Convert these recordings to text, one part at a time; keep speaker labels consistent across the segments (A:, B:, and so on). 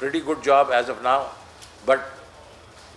A: pretty good job as of now, but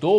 B: 2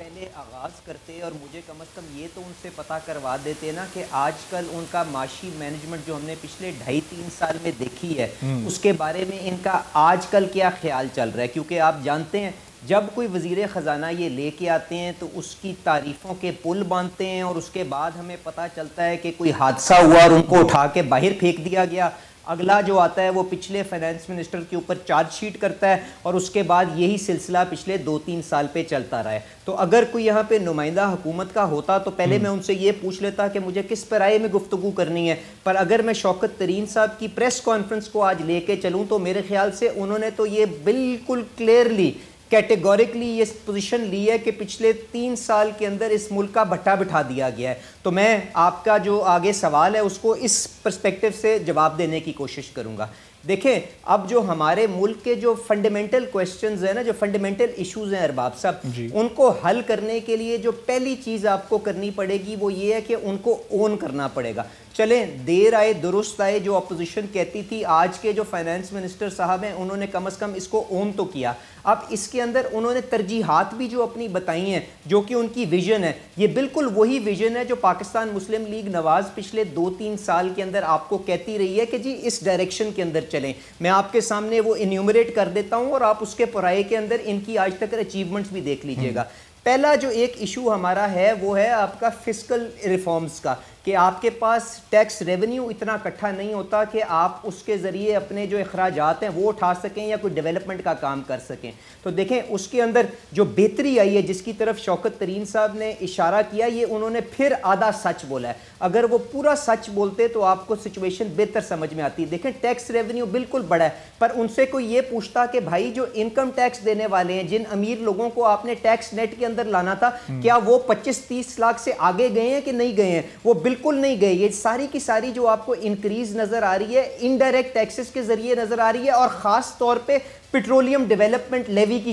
C: پہلے آغاز کرتے اور مجھے کم از کم یہ تو ان سے پتہ کروا دیتے نا کہ آج کل ان کا معاشی مینجمنٹ جو ہم نے پچھلے 2.5-3 سال میں دیکھی ہے اس کے بارے میں ان کا آج کل کیا خیال چل رہا ہے. کیونکہ آپ جانتے ہیں جب کوئی وزیر خزانہ یہ لے کے آتے ہیں تو اس کی تعریفوں کے پل باندھتے ہیں اور اس کے بعد ہمیں پتہ چلتا ہے کہ کوئی حادثہ ہوا اور ان کو اٹھا کے باہر پھینک دیا گیا. اگلا جو آتا ہے وہ پچھلے فائنانس منسٹر کے اوپر چارج شیٹ کرتا ہے اور اس کے بعد یہی سلسلہ پچھلے 2-3 سال پہ چلتا رہا ہے. تو اگر کوئی یہاں پہ نمائندہ حکومت کا ہوتا تو پہلے میں ان سے یہ پوچھ لیتا کہ مجھے کس پیرائے میں گفتگو کرنی ہے. پر اگر میں شوکت ترین صاحب کی پریس کانفرنس کو آج لے کے چلوں تو میرے خیال سے انہوں نے تو یہ بالکل کلیئرلی کیٹیگوریکلی یہ پوزیشن لی ہے کہ پچھلے 3 سال کے اندر اس ملک کا بٹا بٹھا دیا گیا ہے. تو میں آپ کا جو آگے سوال ہے اس کو اس پرسپیکٹو سے جواب دینے کی کوشش کروں گا. دیکھیں اب جو ہمارے ملک کے جو فنڈامنٹل کویسچنز ہیں نا, جو فنڈامنٹل ایشوز ہیں ارباب صاحب, ان کو حل کرنے کے لیے جو پہلی چیز آپ کو کرنی پڑے گی وہ یہ ہے کہ ان کو اون کرنا پڑے گا. چلیں دیر آئے درست آئے, جو اپوزیشن کہتی تھی, آج کے جو فائنانس منسٹر صاحب ہیں انہوں نے کم از کم اس کو اون تو کیا. اب اس کے اندر انہوں نے ترجیحات بھی جو اپنی بتائی ہیں جو کہ ان کی ویژن ہے, یہ بالکل وہی ویژن ہے جو پاکستان مسلم لیگ نواز پچھلے 2-3 سال کے اندر آپ کو کہتی رہی ہے کہ جی اس ڈائریکشن کے اندر چلیں. میں آپ کے سامنے وہ انیومریٹ کر دیتا ہوں اور آپ اس کے پرائے کے اندر ان کی آج تک اچیومنٹس بھی دیکھ لیجئے گا. پہلا جو ایک ایشو ہمارا ہے وہ ہے آپ کا فسکل ریفارمز کا, کہ آپ کے پاس ٹیکس ریونیو اتنا اکٹھا نہیں ہوتا کہ آپ اس کے ذریعے اپنے جو اخراجات ہیں وہ اٹھا سکیں یا کوئی ڈیولپمنٹ کا کام کر سکیں. تو دیکھیں اس کے اندر جو بہتری آئی ہے جس کی طرف شوکت ترین صاحب نے اشارہ کیا, یہ انہوں نے پھر آدھا سچ بولا ہے. اگر وہ پورا سچ بولتے تو آپ کو سچویشن بہتر سمجھ میں آتی. دیکھیں ٹیکس ریونیو بالکل بڑا ہے, پر ان سے کوئی یہ پوچھتا کہ بھائی جو انکم ٹیکس دینے والے ہیں, جن امیر لوگوں کو آپ نے ٹیکس نیٹ کے اندر لانا تھا, کیا وہ 25-30 لاکھ سے آگے گئے ہیں کہ نہیں گئے ہیں؟ وہ بالکل نہیں گئے. یہ ساری کی ساری جو آپ کو انکریز نظر آ رہی ہے انڈائریکٹ ٹیکسز کے ذریعے نظر آ رہی ہے, اور خاص طور پہ پیٹرولیم ڈیولپمنٹ لیوی کی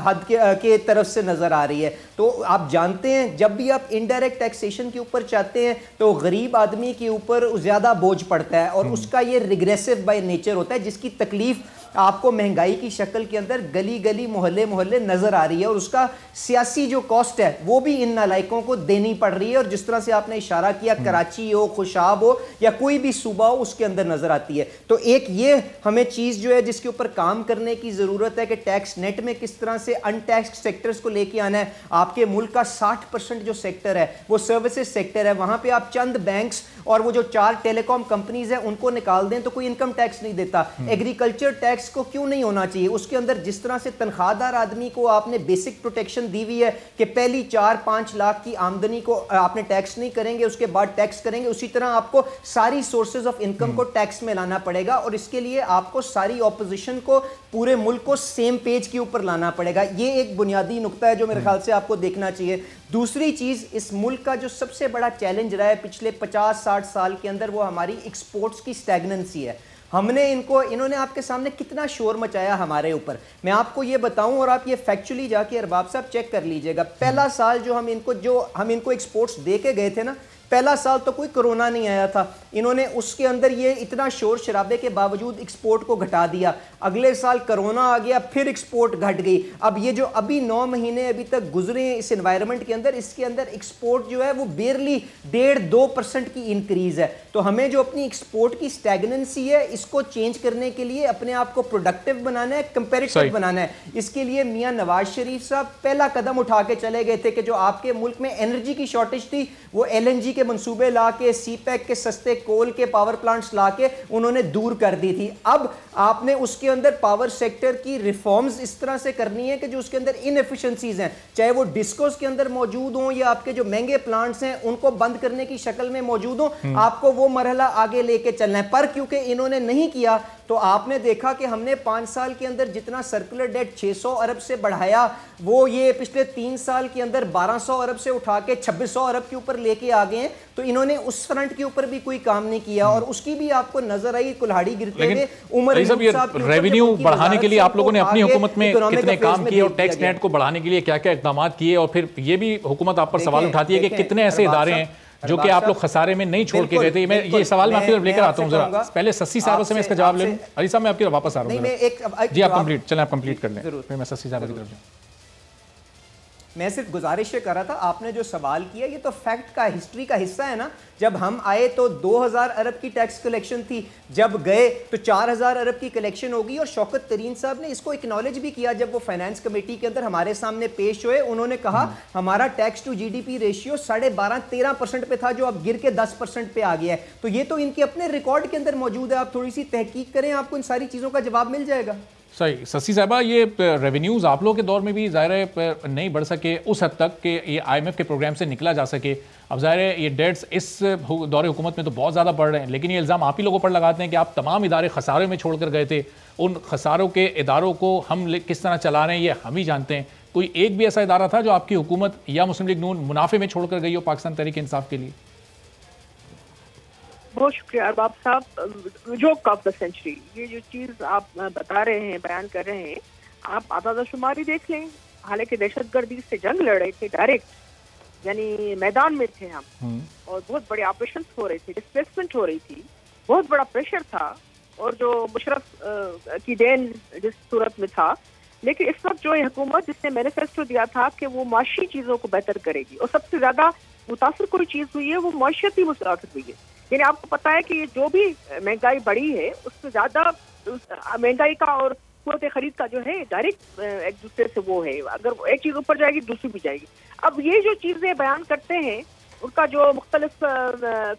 C: حد کے طرف سے نظر آ رہی ہے. تو آپ جانتے ہیں جب بھی آپ انڈائریکٹ ٹیکسیشن کے اوپر چاہتے ہیں تو غریب آدمی کے اوپر زیادہ بوجھ پڑتا ہے, اور اس کا یہ ریگریسو بائی نیچر ہوتا ہے, جس کی تکلیف آپ کو مہنگائی کی شکل کے اندر گلی گلی محلے محلے نظر آ رہی ہے, اور اس کا سیاسی جو کاسٹ ہے وہ بھی ان نالائکوں کو دینی پڑ رہی ہے. اور جس طرح سے آپ نے اشارہ کیا کراچی ہو, خوشاب ہو, یا کوئی بھی صوبہ ہو, اس کے اندر نظر آتی ہے. تو ایک یہ ہمیں چیز جو ہے جس کے اوپر کام کرنے کی ضرورت ہے کہ ٹیکس نیٹ میں کس طرح سے ان ٹیکس سیکٹرز کو لے کے آنا ہے. آپ کے ملک کا 60% جو سیکٹر ہے وہ سروسز سیکٹر ہے, وہاں پہ آپ چند بینکس اور وہ جو 4 ٹیلی کام کمپنیز ہیں ان کو نکال دیں تو کوئی انکم ٹیکس نہیں دیتا. ایگریکلچر ٹیکس کو کیوں نہیں ہونا چاہیے؟ اس کے اندر جس طرح سے تنخواہ دار آدمی کو آپ نے بیسک پروٹیکشن دی ہوئی ہے کہ پہلی 4-5 لاکھ کی آمدنی کو آپ نے ٹیکس نہیں کریں گے, اس کے بعد ٹیکس کریں گے, اسی طرح آپ کو ساری سورسز آف انکم کو ٹیکس میں لانا پڑے گا, اور اس کے لیے آپ کو ساری اپوزیشن کو پورے ملک کو سیم پیج کے اوپر لانا پڑے گا. یہ ایک بنیادی نقطہ ہے جو میرے خیال سے آپ کو دیکھنا چاہیے. دوسری چیز, اس ملک کا جو سب سے بڑا چیلنج رہا ہے پچھلے 50-60 سال کے اندر وہ ہماری ایکسپورٹس کی اسٹیگننسی ہے. ہم نے انہوں نے آپ کے سامنے کتنا شور مچایا ہمارے اوپر. میں آپ کو یہ بتاؤں اور آپ یہ فیکچولی جا کے ارباب صاحب چیک کر لیجئے گا. پہلا سال جو ہم ان کو ایکسپورٹس دے کے گئے تھے نا, پہلا سال تو کوئی کرونا نہیں آیا تھا, انہوں نے اس کے اندر یہ اتنا شور شرابے کے باوجود ایکسپورٹ کو گھٹا دیا. اگلے سال کرونا آ گیا, پھر ایکسپورٹ گھٹ گئی. اب یہ جو ابھی 9 مہینے ابھی تک گزرے ہیں اس انوائرمنٹ کے اندر, اس کے اندر ایکسپورٹ جو ہے وہ بیرلی 1.5-2% کی انکریز ہے. تو ہمیں جو اپنی ایکسپورٹ کی اسٹیگننسی ہے اس کو چینج کرنے کے لیے اپنے آپ کو پروڈکٹیو بنانا ہے, کمپیریٹیو بنانا ہے. اس کے لیے میاں نواز شریف صاحب پہلا قدم اٹھا کے چلے گئے تھے کہ جو آپ کے ملک میں انرجی کی شارٹیج تھی وہ LNG کے منصوبے لا کے, سی پیک کے سستے کول کے پاور پلانٹس لا کے انہوں نے دور کر دی تھی. اب آپ نے اس کے اندر پاور سیکٹر کی ریفارمز اس طرح سے کرنی ہے کہ جو اس کے اندر ان ایفیشنسیز ہیں, چاہے وہ ڈسکوز کے اندر موجود ہوں یا آپ کے جو مہنگے پلانٹس ہیں ان کو بند کرنے کی شکل میں موجود ہوں, آپ کو وہ مرحلہ آگے لے کے چلنا ہے. پر کیونکہ انہوں نے نہیں کیا تو آپ نے دیکھا کہ ہم نے 5 سال کے اندر جتنا سرکولر ڈیٹ 600 ارب سے بڑھایا وہ یہ پچھلے 3 سال کے اندر 1200 ارب سے اٹھا کے 2600 ارب کے اوپر لے کے آگئے ہیں. تو انہوں نے اس فرنٹ کے اوپر بھی کوئی کام نہیں کیا, اور اس کی بھی آپ کو نظر آئی کلہاڑی گرتے ہوئے. عمر
B: ریونیو بڑھانے کے لیے آپ لوگوں نے اپنی حکومت میں کتنے کام کیے, اور ٹیکس نیٹ کو بڑھانے کے لیے کیا کیا اقدامات کیے, اور پھر یہ بھی حکومت آپ پر سوال اٹھاتی ہے کہ کتنے ایسے ادارے ہیں جو کہ آپ لوگ خسارے میں نہیں چھوڑ کے گئے تھے. میں یہ سوال میں آپ کی طرف لے کر آتا ہوں, ذرا پہلے سسی صاحب سے میں اس کا جواب لے لوں. علی صاحب میں آپ کی طرف واپس آ رہا ہوں. جی آپ کمپلیٹ چلیں, آپ کمپلیٹ کر لیں, پھر میں سسی صاحب کی طرف جاؤں.
C: میں صرف گزارش کر رہا تھا، آپ نے جو سوال کیا یہ تو فیکٹ کا ہسٹری کا حصہ ہے نا. جب ہم آئے تو 2000 ارب کی ٹیکس کلیکشن تھی، جب گئے تو 4000 ارب کی کلیکشن ہوگی. اور شوکت ترین صاحب نے اس کو اکنالج بھی کیا جب وہ فائنانس کمیٹی کے اندر ہمارے سامنے پیش ہوئے. انہوں نے کہا ہمارا ٹیکس ٹو جی ڈی پی ریشیو 12.5-13% پہ تھا جو اب گر کے 10% پہ آ گیا ہے. تو یہ تو ان کے اپنے ریکارڈ کے اندر موجود ہے. آپ تھوڑی سی تحقیق کریں، آپ کو ان ساری چیزوں کا جواب مل جائے گا.
B: صحیح. سسی صاحبہ، یہ ریونیوز آپ لوگوں کے دور میں بھی ظاہر ہے نہیں بڑھ سکے اس حد تک کہ یہ آئی ایم ایف کے پروگرام سے نکلا جا سکے. اب ظاہر ہے یہ ڈیٹس اس دور حکومت میں تو بہت زیادہ بڑھ رہے ہیں، لیکن یہ الزام آپ ہی لوگوں پر لگاتے ہیں کہ آپ تمام ادارے خسارے میں چھوڑ کر گئے تھے. ان خساروں کے اداروں کو ہم کس طرح چلا رہے ہیں یہ ہم ہی جانتے ہیں. کوئی ایک بھی ایسا ادارہ تھا جو آپ کی حکومت یا مسلم لیگ نون منافع میں چھوڑ کر گئی ہو پاکستان تحریک انصاف کے لیے؟
D: بہت شکریہ ارباب صاحب. جوک آف دا سینچری، یہ جو چیز آپ بتا رہے ہیں، بیان کر رہے ہیں، آپ اعداد شماری دیکھ لیں. حالانکہ دہشت گردی سے جنگ لڑ رہے تھے ڈائریکٹ، یعنی میدان میں تھے ہم، اور بہت بڑے آپریشنز ہو رہے تھے، ڈسپلیسمنٹ ہو رہی تھی، بہت بڑا پریشر تھا، اور جو مشرف کی دین جس صورت میں تھا. لیکن اس وقت جو حکومت جس نے مینیفیسٹو دیا تھا کہ وہ معاشی چیزوں کو بہتر کرے گی، اور سب سے زیادہ متاثر کوئی چیز ہوئی ہے وہ معاشیتی متاثر ہوئی ہے. یعنی آپ کو پتا ہے کہ جو بھی مہنگائی بڑھی ہے اس سے زیادہ مہنگائی کا اور قوت خرید کا جو ہے ڈائریکٹ ایک دوسرے سے وہ ہے، اگر ایک چیز اوپر جائے گی دوسری بھی جائے گی. اب یہ جو چیزیں بیان کرتے ہیں ان کا جو مختلف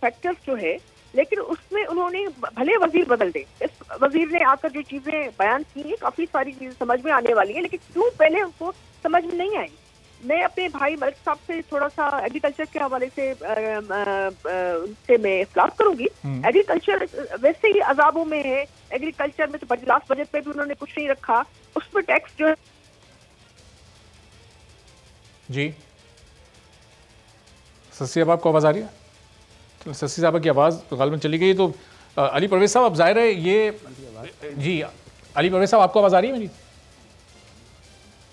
D: فیکٹرز جو ہے، لیکن اس میں انہوں نے بھلے وزیر بدل دے، اس وزیر نے آ کر جو چیزیں بیان کی ہیں کافی ساری چیزیں سمجھ میں آنے والی ہیں، لیکن کیوں پہلے ان کو سمجھ میں نہیں آئی. میں اپنے بھائی ملک صاحب سے تھوڑا سا ایگریکلچر کے حوالے سے ان سے میں اختلاف کروں گی. ایگریکلچر ویسے ہی عذابوں میں ہے. ایگریکلچر میں تو لاسٹ بجٹ پہ بھی انہوں نے کچھ نہیں رکھا، اس پہ ٹیکس جو ہے.
B: جی سسی صاحب آپ کو آواز آ رہی ہے؟ سسی صاحبہ کی آواز غالباً چلی گئی. تو علی پرویز صاحب اب ظاہر ہے یہ جی علی پرویز صاحب آپ کو آواز آ رہی ہے میری؟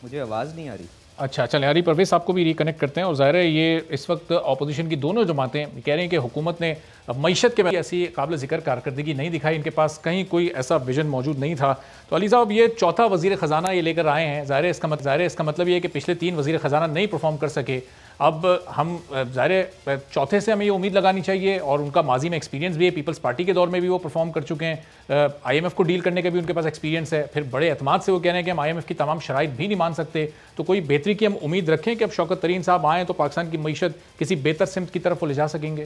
C: مجھے آواز نہیں آ رہی.
B: اچھا چلیں علی پرویز صاحب کو بھی ریکنیکٹ کرتے ہیں. اور ظاہر ہے یہ اس وقت اپوزیشن کی دونوں جماعتیں کہہ رہے ہیں کہ حکومت نے معیشت کے ایسی قابل ذکر کارکردگی نہیں دکھائی، ان کے پاس کہیں کوئی ایسا ویژن موجود نہیں تھا. تو علی صاحب یہ چوتھا وزیر خزانہ یہ لے کر آئے ہیں، ظاہر ہے اس کا مطلب یہ ہے کہ پچھلے 3 وزیر خزانہ نہیں پرفارم کر سکے. اب ہم ظاہر ہے چوتھے سے ہمیں یہ امید لگانی چاہیے، اور ان کا ماضی میں ایکسپیرینس بھی ہے، پیپلز پارٹی کے دور میں بھی وہ پرفارم کر چکے ہیں، آئی ایم ایف کو ڈیل کرنے کا بھی ان کے پاس ایکسپیرینس ہے. پھر بڑے اعتماد سے وہ کہہ رہے ہیں کہ ہم آئی ایم ایف کی تمام شرائط بھی نہیں مان سکتے. تو کوئی بہتری کی ہم امید رکھیں کہ اب شوکت ترین صاحب آئیں تو پاکستان کی معیشت کسی بہتر سمت کی طرف وہ لے جا سکیں گے؟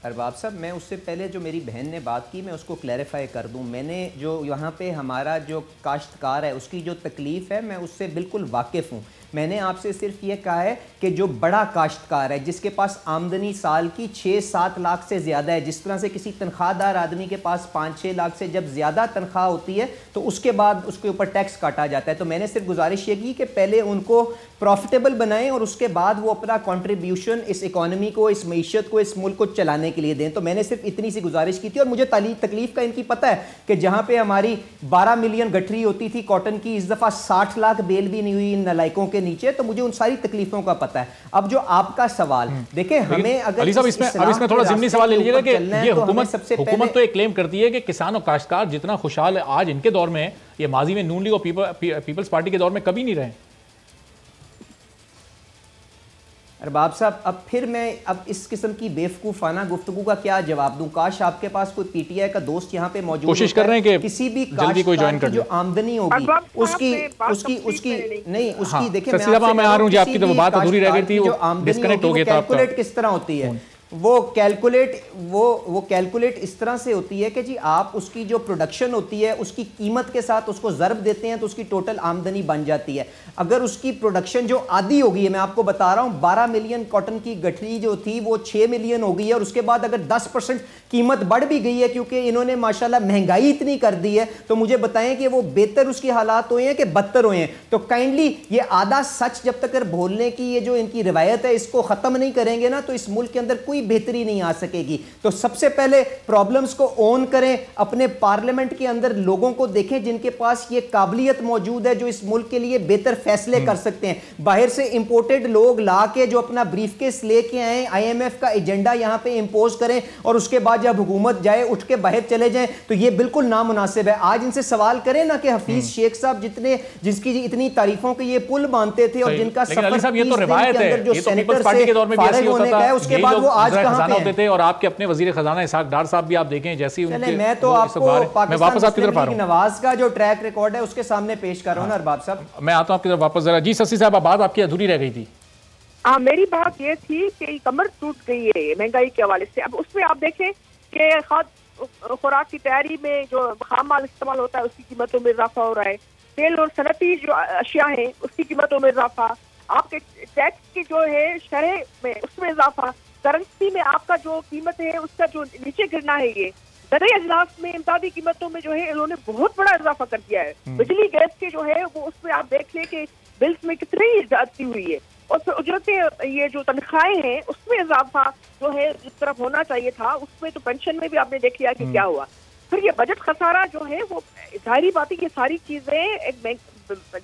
C: ارباب صاحب، میں اس سے پہلے جو میری بہن نے بات کی میں اس کو کلیریفائی کر دوں. میں نے جو یہاں پہ ہمارا جو کاشتکار ہے اس کی جو تکلیف ہے میں اس سے بالکل واقف ہوں. میں نے آپ سے صرف یہ کہا ہے کہ جو بڑا کاشتکار ہے جس کے پاس آمدنی سال کی 6-7 لاکھ سے زیادہ ہے، جس طرح سے کسی تنخواہ دار آدمی کے پاس 5-6 لاکھ سے جب زیادہ تنخواہ ہوتی ہے تو اس کے بعد اس کے اوپر ٹیکس کاٹا جاتا ہے. تو میں نے صرف گزارش یہ کی کہ پہلے ان کو پروفٹیبل بنائیں اور اس کے بعد وہ اپنا کنٹریبیوشن اس اکانومی کو، اس معیشت کو، اس ملک کو چلانے کے لیے دیں. تو میں نے صرف اتنی سی گزارش کی تھی. اور مجھے تکلیف کا ان کی پتہ ہے کہ جہاں پہ ہماری 12 ملین گٹھری ہوتی تھی کاٹن کی، اس دفعہ 60 لاکھ بیل بھی نہیں ہوئی ان نلائکوں کے نیچے. تو مجھے ان ساری تکلیفوں کا پتہ ہے. اب جو آپ کا سوال دیکھیں، ہمیں اگر
B: علی صاحب اس میں تھوڑا ضمنی سوال لے لیجیے گا کہ یہ حکومت تو ایک کلیم کرتی ہے کہ کسان اور کاشتکار جتنا خوشحال آج ان کے دور میں ہے یہ ماضی میں نون لیگ اور پیپلز پارٹی کے دور میں کبھی نہیں رہے.
C: ارباب صاحب اب پھر میں اس قسم کی بیوقوفانہ گفتگو کا کیا جواب دوں؟ کاش آپ کے پاس کوئی پی ٹی آئی کا دوست یہاں پہ موجود
B: کوشش کر رہے ہیں کہ
C: کسی بھی
B: جلدی کوئی جوائن کر
C: جو آمدنی ہوگی اس کی دیکھیں
B: میں آ رہا ہوں جی، آپ کی تو بات ادھوری رہ گئی تھی، وہ ڈسکنیکٹ ہو گیا تھا.
C: کیلکولیٹ کس طرح ہوتی ہے؟ وہ کیلکولیٹ اس طرح سے ہوتی ہے کہ جی آپ اس کی جو پروڈکشن ہوتی ہے اس کی قیمت کے ساتھ اس کو ضرب دیتے ہیں تو اس کی ٹوٹل آمدنی بن جاتی ہے. اگر اس کی پروڈکشن جو آدھی ہوگی ہے، میں آپ کو بتا رہا ہوں 12 ملین کاٹن کی گٹھری جو تھی وہ 6 ملین ہو گئی ہے، اور اس کے بعد اگر 10% قیمت بڑھ بھی گئی ہے کیونکہ انہوں نے ماشاءاللہ مہنگائی اتنی کر دی ہے، تو مجھے بتائیں کہ وہ بہتر اس کے حالات ہوئے ہیں کہ بدتر ہوئے ہیں. تو کائنڈلی یہ آدھا سچ جب تک بولنے کی یہ جو ان کی روایت ہے اس کو ختم نہیں کریں گے نا تو اس ملک کے اندر کوئی بہتری نہیں آ سکے گی. تو سب سے پہلے پرابلمز کو اون کریں, اپنے پارلیمنٹ کے اندر لوگوں کو دیکھیں جن کے پاس یہ قابلیت موجود ہے جو اس ملک کے لیے بہتر فیصلے کر سکتے ہیں. باہر سے امپورٹڈ لوگ لا کے جو اپنا بریف کیس لے کے آئیں, آئی ایم ایف کا ایجنڈا یہاں پہ امپوز کریں اور اس کے بعد جب حکومت جائے اٹھ کے باہر چلے جائیں, تو یہ بالکل نامناسب ہے. آج ان سے سوال کریں نا کہ حفیظ شیخ صاحب جس کی اتنی تعریفوں کے یہ پل باندھتے تھے اور جن کا سفر 30 دن کے اندر جو سینیٹر سے فارغ ہونے کا ہے, اس کے بعد وہ آج کہاں پہ ہیں.
B: اور آپ کے اپنے وزیر خزانہ اسحاق ڈار صاحب بھی آپ دیکھیں جیسی ان کے,
C: میں تو آپ کو پاکستان مسلم لیگ نواز کا جو ٹریک ریکارڈ ہے اس کے سامنے پیش کر رہا ہوں نا ارباب صاحب.
B: میں آتا ہوں آپ کی طرف واپس ذرا. جی سسی صاحب, بات آپ کی ادھوری رہ گئی تھی.
D: میری بات یہ تھی کہ کمر ٹوٹ گئی ہے مہنگائی کے حوالے سے. اب اس میں آپ دیکھیں کہ خوراک کی تیاری میں جو خام مال استعمال ہوتا ہے اس کی قیمتوں میں اضافہ ہو رہا ہے. تیل اور صنعتی جو اشیاء ہیں اس کی قیمتوں میں اضافہ, آپ کے ٹیکس کی جو ہے شرح میں اس میں اضافہ, کرنسی میں آپ کا جو قیمت ہے اس کا جو نیچے گرنا ہے. یہ زرعی اجناس میں امدادی قیمتوں میں جو ہے انہوں نے بہت بڑا اضافہ کر دیا ہے. بجلی گیس کے جو ہے وہ اس میں آپ دیکھ لیں کہ بلز میں کتنی زیادتی ہوئی ہے. اور پھر اجرتیں, یہ جو تنخواہیں ہیں اس میں اضافہ جو ہے جس طرف ہونا چاہیے تھا اس میں, تو پینشن میں بھی آپ نے دیکھ لیا کہ کیا ہوا. پھر یہ بجٹ خسارہ جو ہے وہ ظاہری بات ہے, یہ ساری چیزیں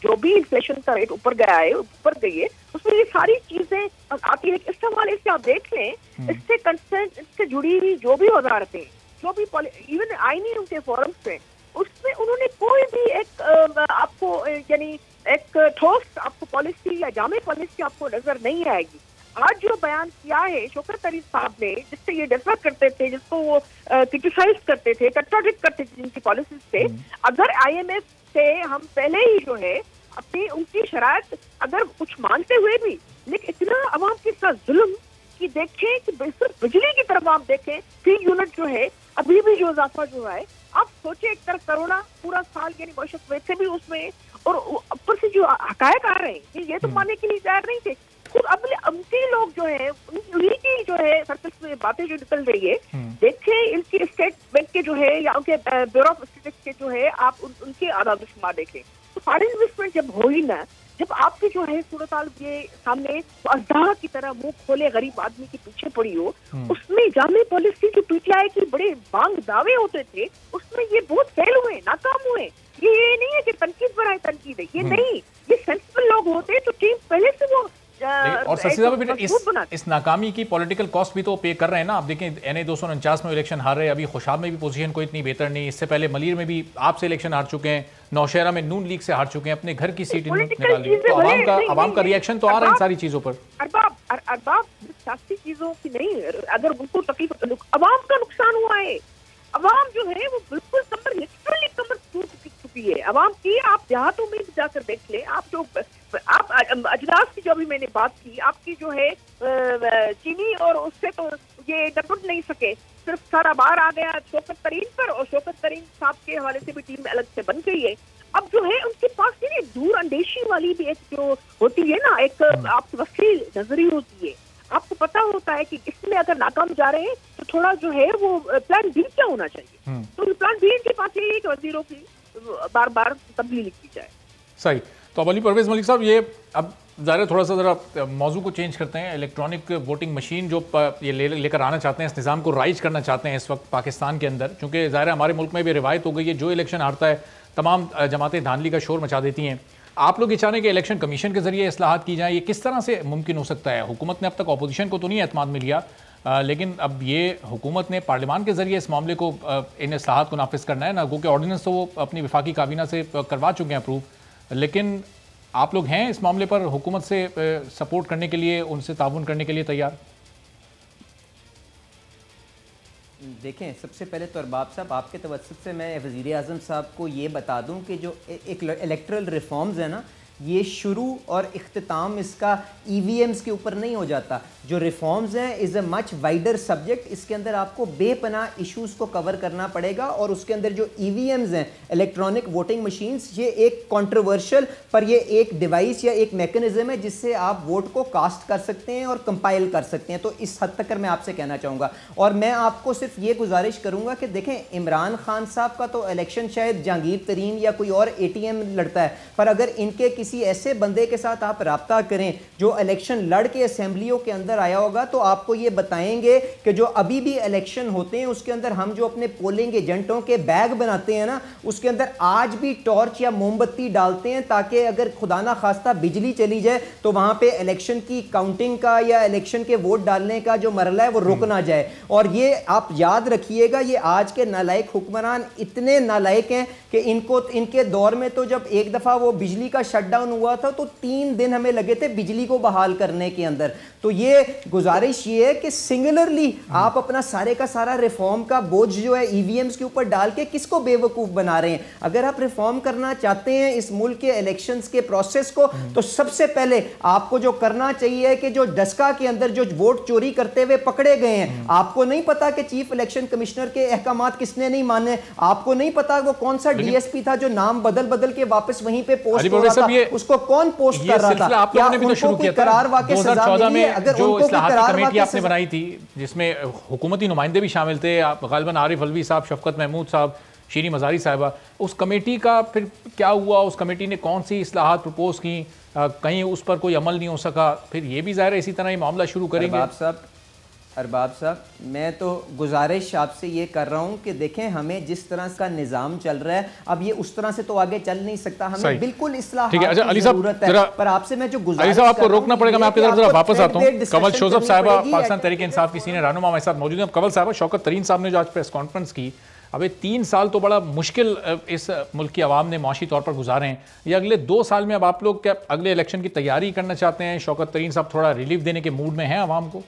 D: جو بھی انفلیشن کا ریٹ اوپر گیا ہے اوپر گئی ہے اس میں یہ ساری چیزیں آتی ہے. اس حوالے سے آپ دیکھ لیں اس سے کنسرن, اس سے جڑی ہوئی جو بھی وزارتیں, جو بھی ایون آئینی ان کے فورمز میں, اس میں انہوں نے کوئی بھی ایک آپ کو یعنی ایک ٹھوس آپ کو پالیسی یا جامع پالیسی آپ کو نظر نہیں آئے گی. آج جو بیان کیا ہے شوکت طرین صاحب نے, جس سے یہ ڈسر کرتے تھے, جس کو وہ کرٹیسائز کرتے تھے, کنٹراڈکٹ کرتے تھے جن کی پالیسیز سے, اگر آئی ایم ایف سے ہم پہلے ہی جو ہے اپنی ان کی شرائط اگر کچھ مانتے ہوئے بھی, لیکن اتنا عوام کے ساتھ ظلم کہ دیکھیں کہ صرف بجلی کی طرف آپ دیکھیں 3 یونٹ جو ہے ابھی بھی جو اضافہ جو ہے, آپ سوچیں ایک طرف کروڑا پورا سال یعنی معیشت ویسے بھی اس میں, اور اوپر سے جو حقائق آ رہے ہیں یہ تو ماننے کے لیے تیار نہیں تھے. خود ان کے لوگ جو ہے انہیں کی جو ہے سرکلس میں باتیں جو نکل رہی ہے, دیکھیں ان کی اسٹیٹ بینک کے جو ہے یا ان کے بیورو آف اسٹیٹسٹکس کے جو ہے آپ ان کے اعداد و شمار دیکھیں. تو فارن انویسٹمنٹ جب ہوئی نا, جب آپ کی جو ہے صورتحال یہ سامنے اژدہا کی طرح منہ کھولے غریب آدمی کے پیچھے پڑی ہو, اس میں جامع پالیسی جو پی ٹی آئی کی بڑے بانگ دعوے ہوتے تھے اس میں یہ بہت فیل ہوئے, ناکام ہوئے. یہ نہیں ہے کہ تنقید برائے تنقید ہے, یہ نہیں, یہ سینسبل لوگ ہوتے تو ٹیم پہلے سے وہ.
B: اور سسی صاحب اس ناکامی کی پولیٹیکل کاسٹ بھی تو پے کر رہے ہیں نا. آپ دیکھیں این 249 میں الیکشن ہار رہے, ابھی خوشاب میں بھی پوزیشن کوئی اتنی بہتر نہیں, اس سے پہلے ملیر میں بھی آپ سے الیکشن ہار چکے ہیں, نوشہرہ میں نون لیگ سے ہار چکے ہیں, اپنے گھر کی سیٹ نکال لی. تو عوام کا ریئیکشن تو آ رہا ہے ان ساری چیزوں پر.
D: ارباب سیاسی چیزوں کی نہیں, اگر ان کو تکلیف, عوام کا نقصان ہوا ہے. عوام جو ہے وہ بالکل کمر ٹوٹ چکی ہے عوام کی. آپ دیہاتوں میں جا کر دیکھ لیں, آپ جو آپ اجلاس کی جو بھی میں نے بات کی, آپ کی جو ہے چینی اور اس سے تو یہ نپٹ نہیں سکے, صرف سارا بار آ گیا شوکت طرین پر, اور شوکت طرین صاحب کے حوالے سے بھی ٹیم الگ سے بن گئی ہے. اب جو ہے ان کے پاس دور اندیشی والی بھی ایک جو ہوتی ہے نا, ایک آپ کی وسیع نظری ہوتی ہے. آپ کو پتا ہوتا ہے کہ اس میں اگر ناکام جا رہے ہیں تو تھوڑا جو ہے وہ پلان بی کیا ہونا چاہیے. تو پلان بی کے پاس یہی ہے کہ وزیروں کی بار بار تبدیلی کی جائے.
B: صحیح. تو اب علی پرویز ملک صاحب, یہ اب ظاہر تھوڑا سا ذرا موضوع کو چینج کرتے ہیں. الیکٹرانک ووٹنگ مشین جو یہ لے کر آنا چاہتے ہیں, اس نظام کو رائج کرنا چاہتے ہیں اس وقت پاکستان کے اندر, چونکہ ظاہر ہمارے ملک میں بھی روایت ہو گئی ہے جو الیکشن ہارتا ہے تمام جماعتیں دھاندلی کا شور مچا دیتی ہیں. آپ لوگ یہ چاہ رہے ہیں کہ الیکشن کمیشن کے ذریعے اصلاحات کی جائیں, یہ کس طرح سے ممکن ہو سکتا ہے؟ حکومت نے اب تک اپوزیشن کو تو نہیں اعتماد میں لیا, لیکن اب یہ حکومت نے پارلیمان کے ذریعے اس معاملے کو, ان اصلاحات کو نافذ کرنا ہے نا. گو کہ آرڈیننس تو وہ اپنی وفاقی کابینہ سے کروا چکے ہیں اپروو, لیکن آپ لوگ ہیں اس معاملے پر حکومت سے سپورٹ کرنے کے لیے, ان سے تعاون کرنے کے لیے تیار؟
C: دیکھیں, سب سے پہلے تو ارباب صاحب آپ کے توسط سے میں وزیر اعظم صاحب کو یہ بتا دوں کہ جو ایک الیکٹرل ریفارمز ہیں نا, یہ شروع اور اختتام اس کا ای وی ایمز کے اوپر نہیں ہو جاتا. جو ریفارمز ہیں از اے مچ وائڈر سبجیکٹ. اس کے اندر آپ کو بے پناہ ایشوز کو کور کرنا پڑے گا, اور اس کے اندر جو ای وی ایمز ہیں, الیکٹرانک ووٹنگ مشینز, یہ ایک کنٹروورشل پر یہ ایک ڈیوائس یا ایک میکنزم ہے جس سے آپ ووٹ کو کاسٹ کر سکتے ہیں اور کمپائل کر سکتے ہیں. تو اس حد تک میں آپ سے کہنا چاہوں گا, اور میں آپ کو صرف یہ گزارش کروں گا کہ دیکھیں, عمران خان صاحب کا تو الیکشن شاید جہانگیر ترین یا کوئی اور اے ٹی ایم لڑتا ہے, پر اگر ان کے کسی ایسے بندے کے ساتھ آپ رابطہ کریں جو الیکشن لڑ کے اسمبلیوں کے اندر آیا ہوگا تو آپ کو یہ بتائیں گے کہ جو ابھی بھی الیکشن ہوتے ہیں اس کے اندر ہم جو اپنے پولنگ ایجنٹوں کے بیگ بناتے ہیں نا اس کے اندر آج بھی ٹارچ یا موم بتی ڈالتے ہیں تاکہ اگر خدا نہ خواستہ بجلی چلی جائے تو وہاں پہ الیکشن کی کاؤنٹنگ کا یا الیکشن کے ووٹ ڈالنے کا جو مرحلہ ہے وہ رک نہ جائے. اور یہ آپ یاد رکھیے گا یہ آج کے نالائق حکمران اتنے نالائق ہیں کہ ان کے دور میں تو جب ایک دفعہ وہ بجلی کا شٹ ڈاؤن ہوا تھا تو 3 دن ہمیں لگے تھے بجلی کو بحال کرنے کے اندر. تو یہ گزارش یہ ہے کہ سنگولرلی آپ اپنا سارے کا سارا ریفارم کا بوجھ جو ہے ای وی ایمز کے اوپر ڈال کے کس کو بے وقوف بنا رہے ہیں. اگر آپ ریفارم کرنا چاہتے ہیں اس ملک کے الیکشنز کے پروسیس کو تو سب سے پہلے آپ کو جو کرنا چاہیے کہ جو ڈسکا کے اندر جو ووٹ چوری کرتے ہوئے پکڑے گئے ہیں, آپ کو نہیں پتا کہ چیف الیکشن کمشنر کے احکامات کس نے نہیں مانے, آپ کو نہیں پتا وہ کون سا ڈی ایس پی تھا جو نام بدل کے واپس وہیں پہ پوسٹ ہو رہا تھا, اس کو کون پوسٹ کر رہا تھا, کیا ان کو کوئی قرار واقع سزا ملی ہے؟ اگر ان کو
B: کمیٹی آپ نے بنائی تھی جس میں حکومتی نمائندے بھی شامل تھے, غالباً عارف علوی صاحب, شفقت محمود صاحب, شیریں مزاری صاحبہ, اس کمیٹی کا پھر کیا ہوا؟ اس کمیٹی نے کون سی اصلاحات پروپوز کی؟ کہیں اس پر کوئی عمل نہیں ہو سکا. پھر یہ بھی ظاہر ہے اسی طرح یہ معاملہ شروع کریں گے.
C: ارباب صاحب میں تو گزارش آپ سے یہ کر رہا ہوں کہ دیکھیں ہمیں جس طرح کا نظام چل رہا ہے اب یہ اس طرح سے تو آگے چل نہیں سکتا, ہمیں بالکل اصلاحات کی ضرورت ہے. پر آپ سے میں جو گزارش
B: صاحب آپ کو روکنا پڑے گا, میں آپ کی طرف ذرا واپس آتا ہوں. کنول شوزف صاحبہ پاکستان تحریک انصاف کی سینئر رہنما ہمارے ساتھ موجود ہیں. کنول صاحبہ, شوکت ترین صاحب نے جو آج پریس کانفرنس کی, اب 3 سال تو بڑا مشکل اس ملک کی عوام نے معاشی طور پر گزارے ہیں, یہ اگلے 2 سال میں اب آپ لوگ کیا اگلے الیکشن کی تیاری کرنا چاہتے ہیں؟ شوکت ترین صاحب تھوڑا ریلیف دینے کے موڈ میں ہیں عوام کو؟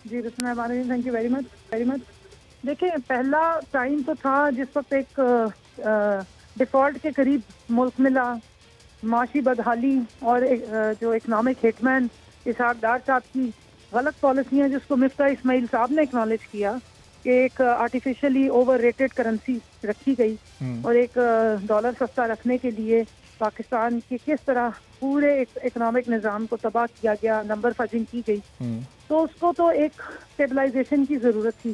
E: جی بسم اللہ الرحمن الرحیم, تھینک یو ویری مچ. دیکھیں پہلا ٹائم تو تھا جس وقت ایک ڈیفالٹ کے قریب ملک ملا, معاشی بدحالی اور جو اکنامک ہٹ مین اسحاق ڈار صاحب کی غلط پالیسیاں جس کو مفتاح اسماعیل صاحب نے اکنالج کیا کہ ایک آرٹیفیشلی اوور ریٹڈ کرنسی رکھی گئی اور ایک ڈالر سستا رکھنے کے لیے پاکستان کے کس طرح پورے اکنامک نظام کو تباہ کیا گیا, نمبر فجنگ کی گئی, تو اس کو تو ایک اسٹیبلائزیشن کی ضرورت تھی.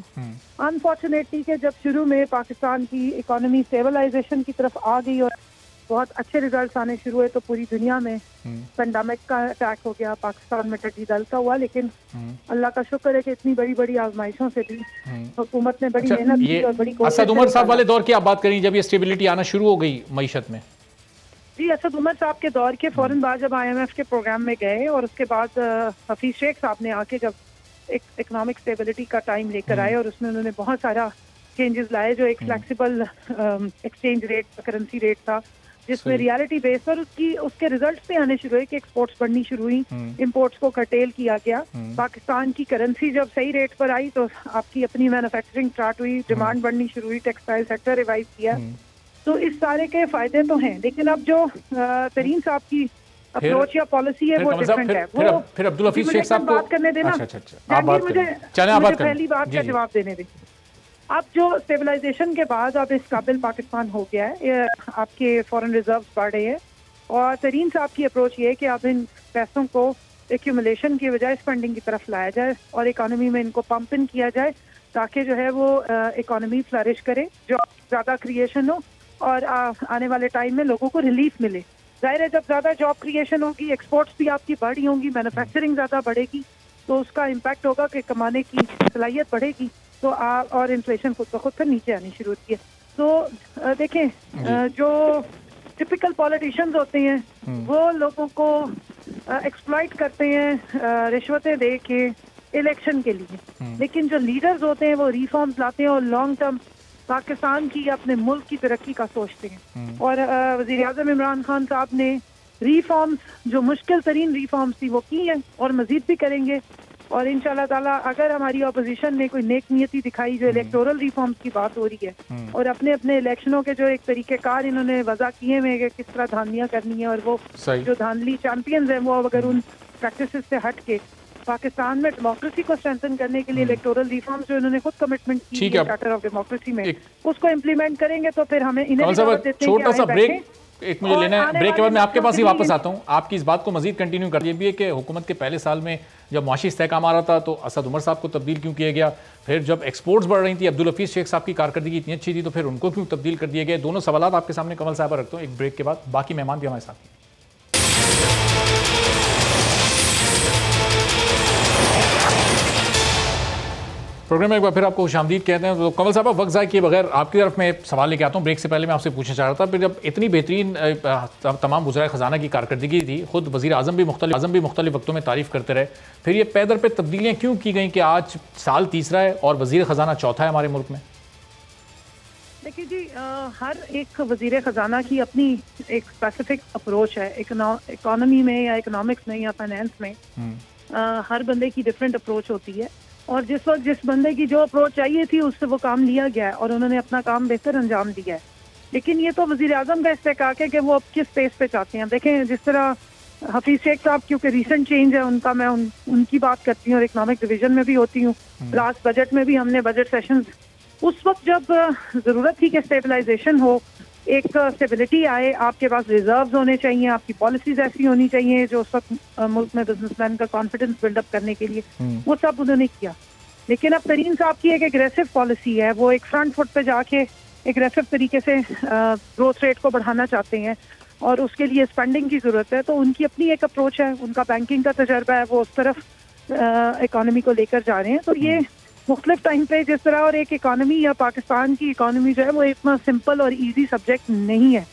E: انفارچونیٹلی کہ جب شروع میں پاکستان کی اکانومی اسٹیبلائزیشن کی طرف آ گئی اور بہت اچھے ریزلٹس آنے شروع ہوئے تو پوری دنیا میں پینڈیمک کا اٹیک ہو گیا, پاکستان میں ٹڈی دل کا ہوا. لیکن اللہ کا شکر ہے کہ اتنی بڑی آزمائشوں سے بھی حکومت نے بڑی محنت کی اور بڑی کوشش.
B: اسد عمر صاحب والے دور کی آپ بات کریں جب یہ اسٹیبلٹی آنا شروع ہو گئی معیشت میں.
E: جی اسد عمر صاحب کے دور کے فوراً بعد جب آئی ایم ایف کے پروگرام میں گئے اور اس کے بعد حفیظ شیخ صاحب نے آ کے جب اکنامک اسٹیبلٹی کا ٹائم لے کر آئے اور اس میں انہوں نے بہت سارا چینجز لائے, جو ایک flexible exchange rate currency rate تھا جس میں ریالٹی بیس پر اس کے ریزلٹس پہ آنے شروع ہوئے کہ ایکسپورٹس بڑھنی شروع ہوئی, امپورٹس کو کرٹیل کیا گیا, پاکستان کی کرنسی جب صحیح ریٹ پر آئی تو آپ کی اپنی مینوفیکچرنگ اسٹارٹ ہوئی, ڈیمانڈ بڑھنی شروع ہوئی, ٹیکسٹائل سیکٹر ریوائو کیا. تو اس سارے کے فائدے تو ہیں, لیکن اب جو ترین صاحب کی اپروچ یا پالیسی ہے وہ ڈفرینٹ ہے.
B: پھر عبدالحفیظ شیخ صاحب کو
E: بات کرنے دینا, مجھے پہلی بات کا جواب دینے دیں. اب جو اسٹیبلائزیشن کے بعد اب اس قابل پاکستان ہو گیا ہے, آپ کے فورن ریزروز بڑھ رہے ہیں اور ترین صاحب کی اپروچ یہ ہے کہ اب ان پیسوں کو ایکیومولیشن کی بجائے اسپینڈنگ کی طرف لایا جائے اور اکانومی میں ان کو پمپ ان کیا جائے تاکہ جو ہے وہ اکانومی فلرش کرے, جاب زیادہ کریشن ہو اور آنے والے ٹائم میں لوگوں کو ریلیف ملے. ظاہر ہے جب زیادہ جاب کریشن ہوگی, ایکسپورٹس بھی آپ کی بڑھی ہوں گی, مینوفیکچرنگ زیادہ بڑھے گی تو اس کا امپیکٹ ہوگا کہ کمانے کی صلاحیت بڑھے گی تو اور انفلیشن خود بخود پھر نیچے آنی شروع ہوتی ہے. تو دیکھیں جو ٹپیکل پالیٹیشینز ہوتے ہیں وہ لوگوں کو ایکسپلائٹ کرتے ہیں رشوتیں دے کے الیکشن کے لیے, لیکن جو لیڈرز ہوتے ہیں وہ ریفارمز لاتے ہیں اور لانگ ٹرم پاکستان کی اپنے ملک کی ترقی کا سوچتے ہیں. اور وزیر اعظم عمران خان صاحب نے ریفارمز جو مشکل ترین ریفارمز تھی وہ کی ہیں اور مزید بھی کریں گے. اور انشاءاللہ تعالیٰ اگر ہماری اپوزیشن نے کوئی نیک نیتی دکھائی جو الیکٹورل ریفارمز کی بات ہو رہی ہے اور اپنے الیکشنوں کے جو ایک طریقہ کار انہوں نے وضع کیے ہیں کہ کس طرح دھاندلیاں کرنی ہیں اور وہ جو دھاندلی چیمپئنز ہیں وہ اگر ان پریکٹسز سے ہٹ کے پاکستان میں ڈیموکریسی کو اسٹرینتھن کرنے کے لیے الیکٹورل ریفارمز جو انہوں نے خود کمٹمنٹ کی ہے چارٹر آف ڈیموکریسی میں اس کو امپلیمنٹ کریں گے تو پھر ہمیں انہیں
B: چھوٹا سا بریک ایک مجھے لینا ہے, بریک کے بعد میں آپ کے پاس ہی واپس آتا ہوں. آپ کی اس بات کو مزید کنٹینیو کر یہ بھی ہے کہ حکومت کے پہلے سال میں جب معاشی استحکام آ رہا تھا تو اسد عمر صاحب کو تبدیل کیوں کیا گیا, پھر جب ایکسپورٹس بڑھ رہی تھی عبدالحفیظ شیخ صاحب کی کارکردگی اتنی اچھی تھی تو پھر ان کو کیوں تبدیل کر دیا گیا؟ دونوں سوالات آپ کے سامنے کنول صاحبہ رکھتا ہوں. ایک بریک کے بعد باقی مہمان بھی ہمارے ساتھ ہیں. پروگرام میں ایک بار پھر آپ کو خوش آمدید کہتے ہیں. تو کنول صاحب وقت ضائع کیے بغیر آپ کی طرف میں سوال لے کے آتا ہوں. بریک سے پہلے میں آپ سے پوچھنا چاہ رہا تھا, پھر جب اتنی بہترین تمام وزرائے خزانہ کی کارکردگی تھی, خود وزیر اعظم بھی مختلف وقتوں میں تعریف کرتے رہے, پھر یہ پے در پہ تبدیلیاں کیوں کی گئیں کہ آج سال تیسرا ہے اور وزیر خزانہ چوتھا ہے ہمارے ملک میں؟
E: دیکھیے جی, ہر ایک وزیر خزانہ کی اپنی ایک اسپیسیفک اپروچ ہے. اکانومی میں یا اکنامکس میں یا فائنینس میں ہر بندے کی ڈفرینٹ اپروچ ہوتی ہے, اور جس وقت جس بندے کی جو اپروچ چاہیے تھی اس سے وہ کام لیا گیا ہے اور انہوں نے اپنا کام بہتر انجام دیا ہے. لیکن یہ تو وزیر اعظم کا استحقاق ہے کہ وہ اب کس پیس پہ چاہتے ہیں. دیکھیں جس طرح حفیظ شیخ صاحب کیونکہ ریسنٹ چینج ہے ان کا, میں ان کی بات کرتی ہوں اور اکنامک ڈویژن میں بھی ہوتی ہوں. لاسٹ بجٹ میں بھی ہم نے بجٹ سیشنز, اس وقت جب ضرورت تھی کہ اسٹیبلائزیشن ہو, ایک اسٹیبلٹی آئے, آپ کے پاس ریزروز ہونے چاہیے, آپ کی پالیسیز ایسی ہونی چاہیے جو اس وقت ملک میں بزنس مین کا کانفیڈنس بلڈ اپ کرنے کے لیے, وہ سب انہوں نے کیا. لیکن اب ترین صاحب کی ایک اگریسو پالیسی ہے, وہ ایک فرنٹ فٹ پہ جا کے اگریسو طریقے سے گروتھ ریٹ کو بڑھانا چاہتے ہیں اور اس کے لیے اسپینڈنگ کی ضرورت ہے. تو ان کی اپنی ایک اپروچ ہے, ان کا بینکنگ کا تجربہ ہے, وہ اس طرف اکانومی کو لے کر جا رہے ہیں. تو یہ مختلف ٹائم پہ جس طرح, اور ایک اکانومی یا پاکستان کی اکانومی جو ہے وہ اتنا سمپل اور ایزی سبجیکٹ نہیں ہے.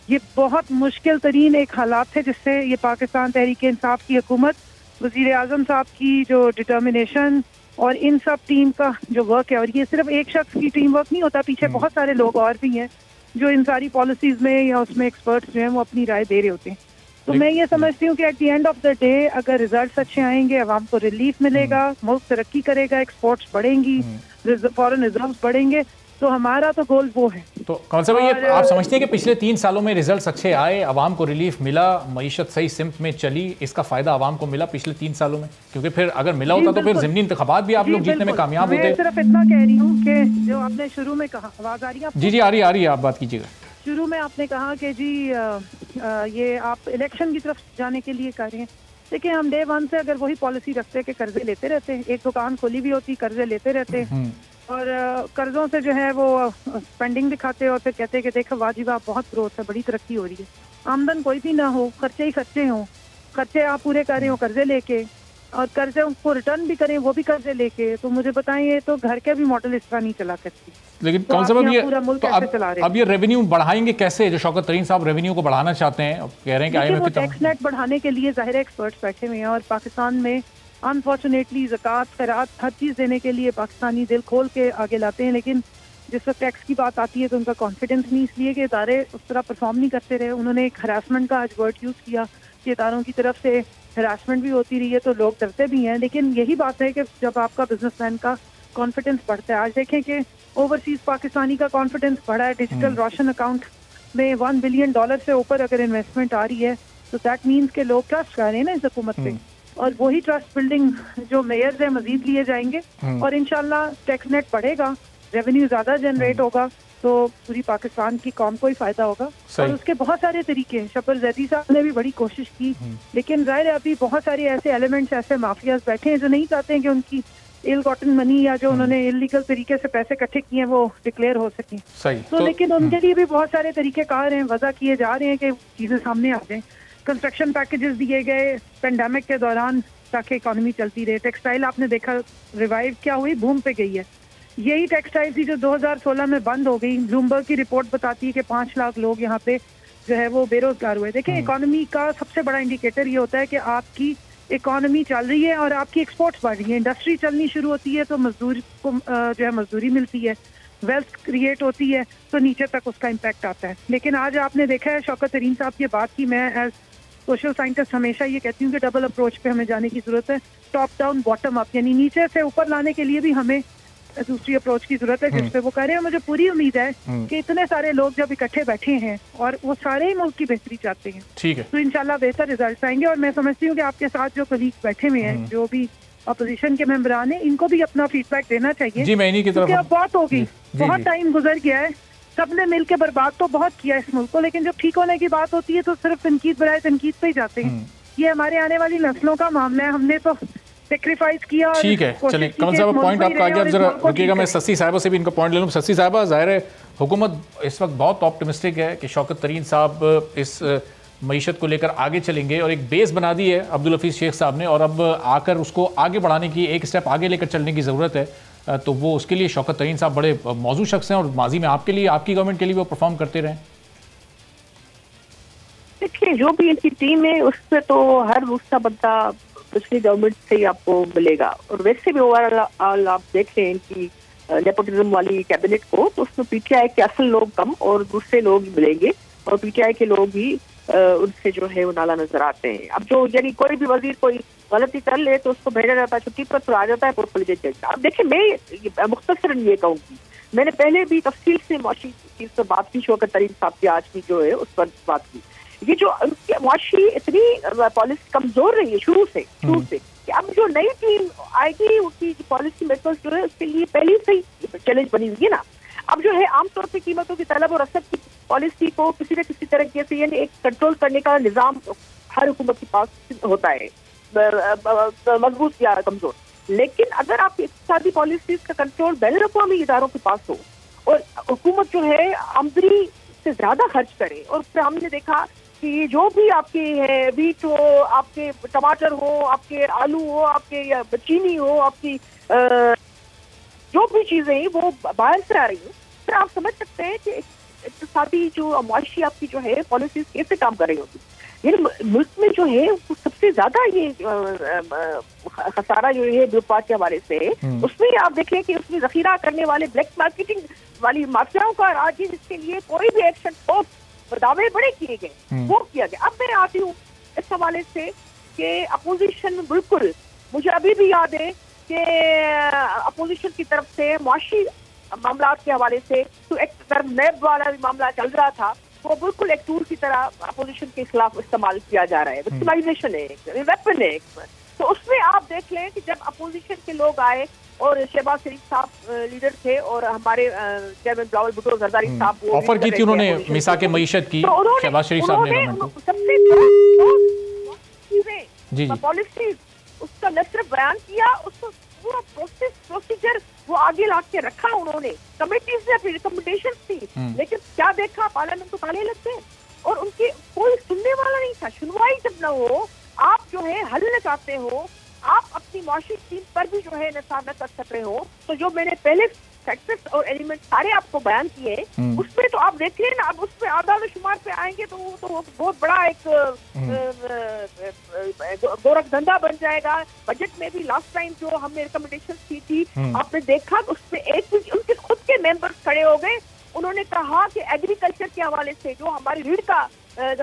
E: یہ بہت مشکل ترین ایک حالات تھے جس سے یہ پاکستان تحریک انصاف کی حکومت, وزیر اعظم صاحب کی جو ڈٹرمنیشن اور ان سب ٹیم کا جو ورک ہے, اور یہ صرف ایک شخص کی ٹیم ورک نہیں ہوتا, پیچھے بہت سارے لوگ اور بھی ہیں جو ان ساری پالیسیز میں یا اس میں ایکسپرٹس جو ہیں وہ اپنی رائے دے رہے ہوتے ہیں. تو میں یہ سمجھتی ہوں کہ at the end of the day اگر ریزلٹس اچھے آئیں گے, عوام کو ریلیف ملے گا, ملک ترقی کرے گا, ایکسپورٹس بڑھیں گی, فارن ریزروز بڑھیں گے, تو ہمارا تو گول وہ ہے.
B: تو کون صاحب یہ آپ سمجھتے ہیں کہ پچھلے 3 سالوں میں ریزلٹس اچھے آئے, عوام کو ریلیف ملا, معیشت صحیح سمت میں چلی, اس کا فائدہ عوام کو ملا پچھلے 3 سالوں میں؟ کیونکہ پھر اگر ملا ہوتا تو پھر ضمنی انتخابات بھی آپ لوگ جیتنے میں کامیاب ہوتے.
E: میں صرف اتنا کہہ رہی ہوں کہ جو آپ نے شروع میں کہا, آواز آ رہی ہے آپ کو؟
B: جی آ رہی ہے, آپ بات کیجیے گا.
E: شروع میں آپ نے کہا کہ جی یہ آپ الیکشن کی طرف جانے کے لیے کر رہے ہیں. دیکھیں ہم ڈے ون سے اگر وہی پالیسی رکھتے کہ قرضے لیتے رہتے, ایک دکان کھولی بھی ہوتی, قرضے لیتے رہتے, اور قرضوں سے جو ہے وہ اسپینڈنگ دکھاتے اور پھر کہتے کہ دیکھو واجب آپ بہت گروتھ ہے, بڑی ترقی ہو رہی ہے, آمدن کوئی بھی نہ ہو, خرچے ہی خرچے ہوں, خرچے آپ پورے کر رہے ہو قرضے لے کے, اور قرضے کو ریٹرن بھی کریں وہ بھی قرضے لے کے, تو مجھے بتائیں یہ تو گھر کے بھی ماڈل اس طرح نہیں چلا کرتی.
B: لیکن کون سا اب یہ ریونیو بڑھائیں گے کیسے؟ جو شوکت ترین صاحب ریونیو کو بڑھانا چاہتے ہیں, کہہ رہے ہیں کہ آئی ایم ایف کی
E: ٹیکس نیٹ بڑھانے کے لیے ظاہر ایکسپرٹس بیٹھے ہوئے ہیں, اور پاکستان میں انفارچونیٹلی زکوٰۃ, خیرات, ہر چیز دینے کے لیے پاکستانی دل کھول کے آگے لاتے ہیں. لیکن جس وقت ٹیکس کی بات آتی ہے تو ان کا کانفیڈنس نہیں, اس لیے کہ ادارے اس طرح پرفارم نہیں کرتے رہے. انہوں نے ایک ہراسمنٹ کا آج ورڈ یوز کیا کہ اداروں کی طرف سے ہراسمنٹ بھی ہوتی رہی ہے تو لوگ ڈرتے بھی ہیں. لیکن یہی بات ہے کہ جب آپ کا بزنس مین کا کانفیڈنس بڑھتا ہے, آج دیکھیں کہ اوورسیز پاکستانی کا کانفیڈنس بڑھا ہے, ڈیجیٹل روشن اکاؤنٹ میں $1 بلین سے اوپر اگر انویسٹمنٹ آ رہی ہے تو دیٹ مینس کہ لوگ ٹرسٹ کر رہے ہیں نا اس حکومت پہ, اور وہی ٹرسٹ بلڈنگ جو میئرز ہیں مزید لیے جائیں گے, اور انشاءاللہ ٹیکس نیٹ بڑھے گا, ریونیو زیادہ جنریٹ ہوگا, تو پوری پاکستان کی قوم کو ہی فائدہ ہوگا. اور اس کے بہت سارے طریقے ہیں, شبر زیدی صاحب نے بھی بڑی کوشش کی, لیکن ظاہر ہے ابھی بہت سارے ایسے ایلیمنٹس, ایسے مافیاز بیٹھے ہیں جو نہیں چاہتے ہیں کہ ان کی ایل کاٹن منی یا جو انہوں نے انلیگل طریقے سے پیسے اکٹھے کیے ہیں وہ ڈکلیئر ہو سکیں. تو لیکن ان کے لیے بھی بہت سارے طریقے کار ہیں, وضع کیے جا رہے ہیں کہ چیزیں سامنے آ جائیں. کنسٹرکشن پیکیجز دیے گئے پینڈیمک کے دوران تاکہ اکانومی چلتی رہے. ٹیکسٹائل آپ نے دیکھا ریوائیو کیا ہوئی, بوم پہ گئی ہے. یہی ٹیکسٹائل تھی جو 2016 میں بند ہو گئی. بلومبرگ کی رپورٹ بتاتی ہے کہ 5 لاکھ لوگ یہاں پہ جو ہے وہ بے روزگار ہوئے. دیکھیں اکانومی کا سب سے بڑا انڈیکیٹر یہ ہوتا ہے کہ آپ کی اکانومی چل رہی ہے اور آپ کی ایکسپورٹس بڑھ رہی ہیں. انڈسٹری چلنی شروع ہوتی ہے تو مزدور کو جو ہے مزدوری ملتی ہے, ویلتھ کریٹ ہوتی ہے تو نیچے تک اس کا امپیکٹ آتا ہے. لیکن آج آپ نے دیکھا ہے شوکت ترین صاحب کی بات کی, میں ایز سوشل سائنٹسٹ ہمیشہ یہ کہتی ہوں کہ ڈبل اپروچ پہ ہمیں جانے کی ضرورت ہے. ٹاپ ڈاؤن باٹم اپ, یعنی نیچے سے اوپر لانے کے لیے بھی ہمیں دوسری اپروچ کی ضرورت ہے جس پہ وہ کر رہے ہیں. مجھے پوری امید ہے کہ اتنے سارے لوگ جب اکٹھے بیٹھے ہیں اور وہ سارے ہی ملک کی بہتری چاہتے ہیں, ٹھیک ہے, تو انشاءاللہ بہتر ریزلٹس آئیں گے. اور میں سمجھتی ہوں کہ آپ کے ساتھ جو کلیگ بیٹھے ہوئے ہیں, جو بھی اپوزیشن کے ممبران ہیں, ان کو بھی اپنا فیڈ بیک دینا چاہیے.
B: جی میں انہی کی طرف,
E: کیونکہ اب بہت ہوگی, بہت ٹائم گزر گیا ہے, سب نے مل کے برباد تو بہت کیا اس ملک کو, لیکن جب ٹھیک ہونے کی بات ہوتی ہے تو صرف تنقید برائے تنقید پہ ہی جاتے ہیں. یہ ہمارے آنے والی نسلوں کا معاملہ ہے, ہم نے تو سیکریفائز کیا.
B: ٹھیک ہے, چلیں کمل صاحب پوائنٹ آپ کا آگے, اب ذرا رکیے گا, میں سسی صاحبہ سے بھی ان کا پوائنٹ لے لوں. سسی صاحبہ, ظاہر ہے حکومت اس وقت بہت آپٹمسٹک ہے کہ شوکت ترین صاحب اس معیشت کو لے کر آگے چلیں گے, اور ایک بیس بنا دی ہے عبدالحفیظ شیخ صاحب نے, اور اب آ کر اس کو آگے بڑھانے کی, ایک سٹیپ آگے لے کر چلنے کی ضرورت ہے. تو وہ اس کے لیے شوکت ترین صاحب بڑے موزوں شخص ہیں اور ماضی میں آپ کے لیے, آپ کی گورنمنٹ کے لیے وہ پرفارم کرتے رہے.
D: دیکھیں جو بھی ان کی ٹیم ہے اس سے تو ہر دوسرا بندہ پچھلی گورنمنٹ سے ہی آپ کو ملے گا, اور ویسے بھی اوور آل آپ دیکھ لیں ان کی نیپوٹزم والی کیبنٹ کو, تو اس میں پی ٹی آئی کے اصل لوگ کم اور دوسرے لوگ ہی ملیں گے, اور پی ٹی آئی کے لوگ ہی ان سے جو ہے وہ نالا نظر آتے ہیں. اب جو یعنی کوئی بھی وزیر کوئی غلطی کر لے تو اس کو بھیجا جاتا ہے چھٹی پر, تو آ جاتا ہے پورٹفولیو جج. اب دیکھیں میں مختصراً یہ کہوں گی, میں نے پہلے بھی تفصیل سے معاشی چیز پر بات کی, شوکت ترین صاحب کی آج کی جو ہے اس پر بات کی. یہ جو ان کی معاشی اتنی پالیسی کمزور رہی ہے شروع سے کہ اب جو نئی ٹیم آئے گی ان کی پالیسی میکرز جو ہے اس کے لیے پہلے سے ہی چیلنج بنی ہوئی ہے نا. اب جو ہے عام طور پہ قیمتوں کی طلب اور رسد کی پالیسی کو کسی نہ کسی طرح سے یعنی ایک کنٹرول کرنے کا نظام ہر حکومت کے پاس ہوتا ہے, مضبوط یا کمزور. لیکن اگر آپ اقتصادی پالیسیز کا کنٹرول بین الاقوامی اداروں کے پاس ہو اور حکومت جو ہے آمدنی سے زیادہ خرچ کرے, اور پھر ہم نے دیکھا کہ جو بھی آپ کے ویٹ ہو, آپ کے ٹماٹر ہو, آپ کے آلو ہو, آپ کے چینی ہو, آپ کی جو بھی چیزیں ہیں وہ باہر سے آ رہی ہیں, پھر آپ سمجھ سکتے ہیں کہ اقتصادی جو معاشی آپ کی جو ہے پالیسیز کیسے کام کر رہی ہوتی. یعنی ملک میں جو ہے سب سے زیادہ یہ خسارہ جو ہے بیوپات کے حوالے سے, اس میں آپ دیکھیں کہ اس میں ذخیرہ کرنے والے بلیک مارکیٹنگ والی مافیاؤں کا راج ہے, جس کے لیے کوئی بھی ایکشن ہو دعوے بڑے کیے گئے وہ کیا گیا. اب میں آتی ہوں اس حوالے سے کہ اپوزیشن, بالکل مجھے ابھی بھی یاد ہے کہ اپوزیشن کی طرف سے معاشی معاملات کے حوالے سے تو ایک نیب والا معاملہ چل رہا تھا, وہ بالکل ایک ٹول کی طرح اپوزیشن کے خلاف استعمال کیا جا رہا ہے. وکٹمائزیشن ہے, ویپن ہے. تو اس میں آپ دیکھ لیں کہ جب اپوزیشن کے لوگ آئے اور شہباز شریف صاحب لیڈر تھے اور ہمارے چیئرمین بلاول بھٹو زرداری صاحب وہ
B: آفر کی تھی, انہوں نے میثاق معیشت کی شہباز شریف صاحب نے
D: سب سے پالیسیز اس کا نہ صرف بیان کیا, اس کو پورا پروسیجر وہ آگے لا کے رکھا انہوں نے. کمیٹیز نے اپنی ریکمنڈیشن تھی, لیکن کیا دیکھا پارلیمنٹ کو تالے لگتے ہیں اور ان کی کوئی سننے والا نہیں تھا. سنوائی جب نہ ہو, آپ جو ہے حل نہ چاہتے ہو, آپ اپنی معاشی ٹیم پر بھی جو ہے نثار نہ کر سک رہے ہو, تو جو میں نے پہلے فیکٹرز اور ایلیمنٹ سارے آپ کو بیان کیے اس میں تو آپ دیکھ لیں نا. اب اس پہ اعداد و شمار پہ آئیں گے تو وہ تو بہت بڑا ایک گورکھ دھندا بن جائے گا. بجٹ میں بھی لاسٹ ٹائم جو ہم نے ریکمنڈیشن کی تھی آپ نے دیکھا اس میں ایک ان کے خود کے ممبرز کھڑے ہو گئے, انہوں نے کہا کہ ایگریکلچر کے حوالے سے جو ہماری ریڑھ کا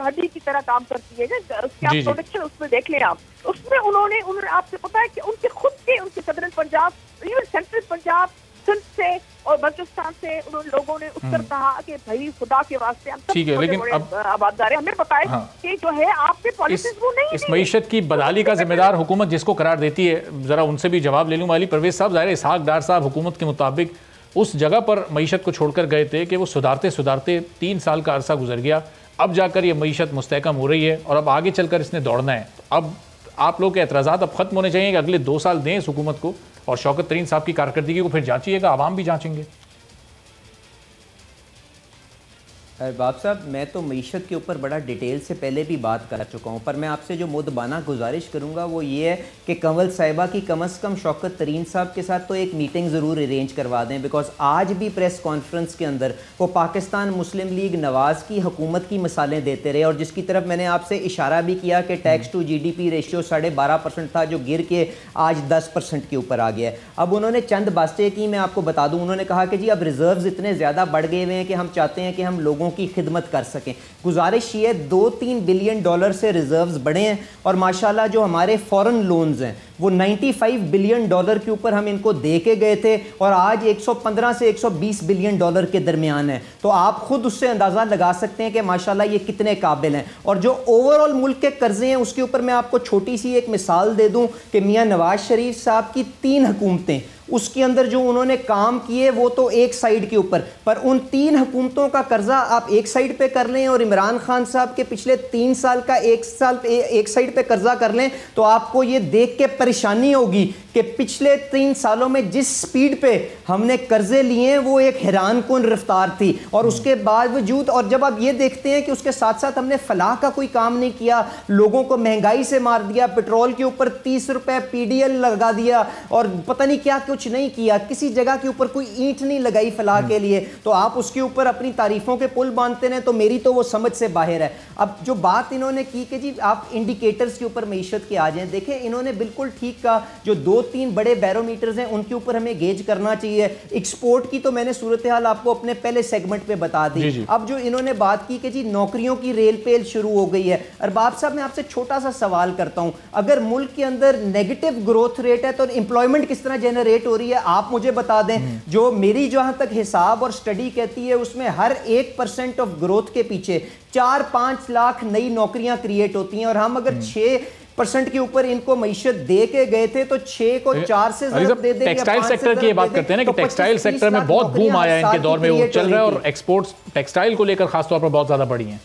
D: ہڈی کی طرح کام کرتی ہے نا, اس کی آپ پروڈکشن اس میں دیکھ لیں آپ, اس میں انہوں نے آپ سے پتا ہے کہ ان کے خود کے ان کے صدرن پنجاب, ایون سینٹرل پنجاب, سندھ سے اور بلوچستان سے انہوں نے لوگوں نے اس پر کہا کہ بھائی خدا کے واسطے ہم سب آبادار ہیں, ہمیں پتا ہے کہ جو ہے آپ کے پالیسیز وہ نہیں.
B: اس معیشت کی بدحالی کا ذمہ دار حکومت جس کو قرار دیتی ہے, ذرا ان سے بھی جواب لے لوں. والی پرویز صاحب, ظاہر اسحاق ڈار صاحب حکومت کے مطابق اس جگہ پر معیشت کو چھوڑ کر گئے تھے کہ وہ سدھارتے 3 سال کا عرصہ گزر گیا, اب جا کر یہ معیشت مستحکم ہو رہی ہے اور اب آگے چل کر اس نے دوڑنا ہے. اب آپ لوگ کے اعتراضات اب ختم ہونے چاہیے کہ اگلے 2 سال دیں اس حکومت کو, اور شوکت ترین صاحب کی کارکردگی کو پھر جانچیے گا, عوام بھی جانچیں گے.
C: باب صاحب, میں تو معیشت کے اوپر بڑا ڈیٹیل سے پہلے بھی بات کر چکا ہوں, پر میں آپ سے جو مؤدبانہ گزارش کروں گا وہ یہ ہے کہ کنول صاحبہ کی کم از کم شوکت ترین صاحب کے ساتھ تو ایک میٹنگ ضرور ارینج کروا دیں, بیکاز آج بھی پریس کانفرنس کے اندر وہ پاکستان مسلم لیگ نواز کی حکومت کی مثالیں دیتے رہے, اور جس کی طرف میں نے آپ سے اشارہ بھی کیا کہ ٹیکس ٹو جی ڈی پی ریشیو 12.5% تھا جو گر کے آج 10% کے اوپر آ گیا ہے. اب انہوں نے چند باتیں کی, میں آپ کو بتا دوں. انہوں نے کہا کہ جی اب ریزروز اتنے زیادہ بڑھ گئے ہوئے ہیں کہ ہم چاہتے ہیں کہ ہم لوگوں کی خدمت کر سکیں. گزارش یہ 2-3 بلین ڈالر سے ریزروز بڑھے ہیں, اور ماشاءاللہ جو ہمارے فورن لونز ہیں وہ 95 بلین ڈالر کے اوپر ہم ان کو دے کے گئے تھے, اور آج 115 سے 120 بلین ڈالر کے درمیان ہے. تو آپ خود اس سے اندازہ لگا سکتے ہیں کہ ماشاءاللہ یہ کتنے قابل ہیں. اور جو اوور آل ملک کے قرضے ہیں اس کے اوپر میں آپ کو چھوٹی سی ایک مثال دے دوں کہ میاں نواز شریف صاحب کی 3 حکومتیں, اس کے اندر جو انہوں نے کام کیے وہ تو ایک سائیڈ کے اوپر, پر ان 3 حکومتوں کا قرضہ آپ ایک سائیڈ پہ کر لیں اور عمران خان صاحب کے پچھلے 3 سال کا ایک سائیڈ پہ قرضہ کر لیں, تو آپ کو یہ دیکھ کے پریشانی ہوگی کہ پچھلے 3 سالوں میں جس سپیڈ پہ ہم نے قرضے لیے ہیں وہ ایک حیران کن رفتار تھی. اور اس کے باوجود, اور جب آپ یہ دیکھتے ہیں کہ اس کے ساتھ ساتھ ہم نے فلاح کا کوئی کام نہیں کیا, لوگوں کو مہنگائی سے مار دیا, پیٹرول کے اوپر 30 روپے PDL لگا دیا, اور پتہ نہیں کیا کچھ نہیں کیا, کسی جگہ کے اوپر کوئی اینٹ نہیں لگائی فلاح کے لیے, تو آپ اس کے اوپر اپنی تعریفوں کے پل باندھتے ہیں, تو میری تو وہ سمجھ سے باہر ہے. اب جو بات انہوں نے کی کہ جی آپ انڈیکیٹرز کے اوپر معیشت کے آ جائیں, دیکھیں انہوں نے بالکل ٹھیک کہا, جو 2-3 بڑے بیرومیٹرز ہیں ان کے اوپر ہمیں گیج کرنا چاہیے. ایکسپورٹ کی تو میں نے صورتحال آپ کو اپنے پہلے سیگمنٹ پہ بتا دی. اب جو انہوں نے بات کی کہ جی نوکریوں کی ریل پیل شروع ہو گئی ہے, ارباب صاحب میں آپ سے چھوٹا سا سوال کرتا ہوں, اگر ملک کے اندر نیگیٹو گروتھ ریٹ ہے تو امپلائمنٹ کس طرح جنریٹ ہو رہی ہے آپ مجھے بتا دیں. جو میری جہاں تک حساب اور سٹڈی کہتی ہے اس میں ہر 1% آف گروتھ کے پیچھے 4-5 لاکھ نئی نوکریاں کریٹ ہوتی ہیں, اور ہم اگر 6% کے اوپر ان کو معیشت دے کے گئے تھے تو 6 کو 4 سے ضرب دے دیں.
B: ٹیکسٹائل سیکٹر کی یہ بات کرتے ہیں نا کہ ٹیکسٹائل سیکٹر میں بہت بوم آیا ہے ان کے دور میں, وہ چل رہا ہے, اور ایکسپورٹس ٹیکسٹائل کو لے کر خاص طور پر بہت زیادہ بڑھی ہیں.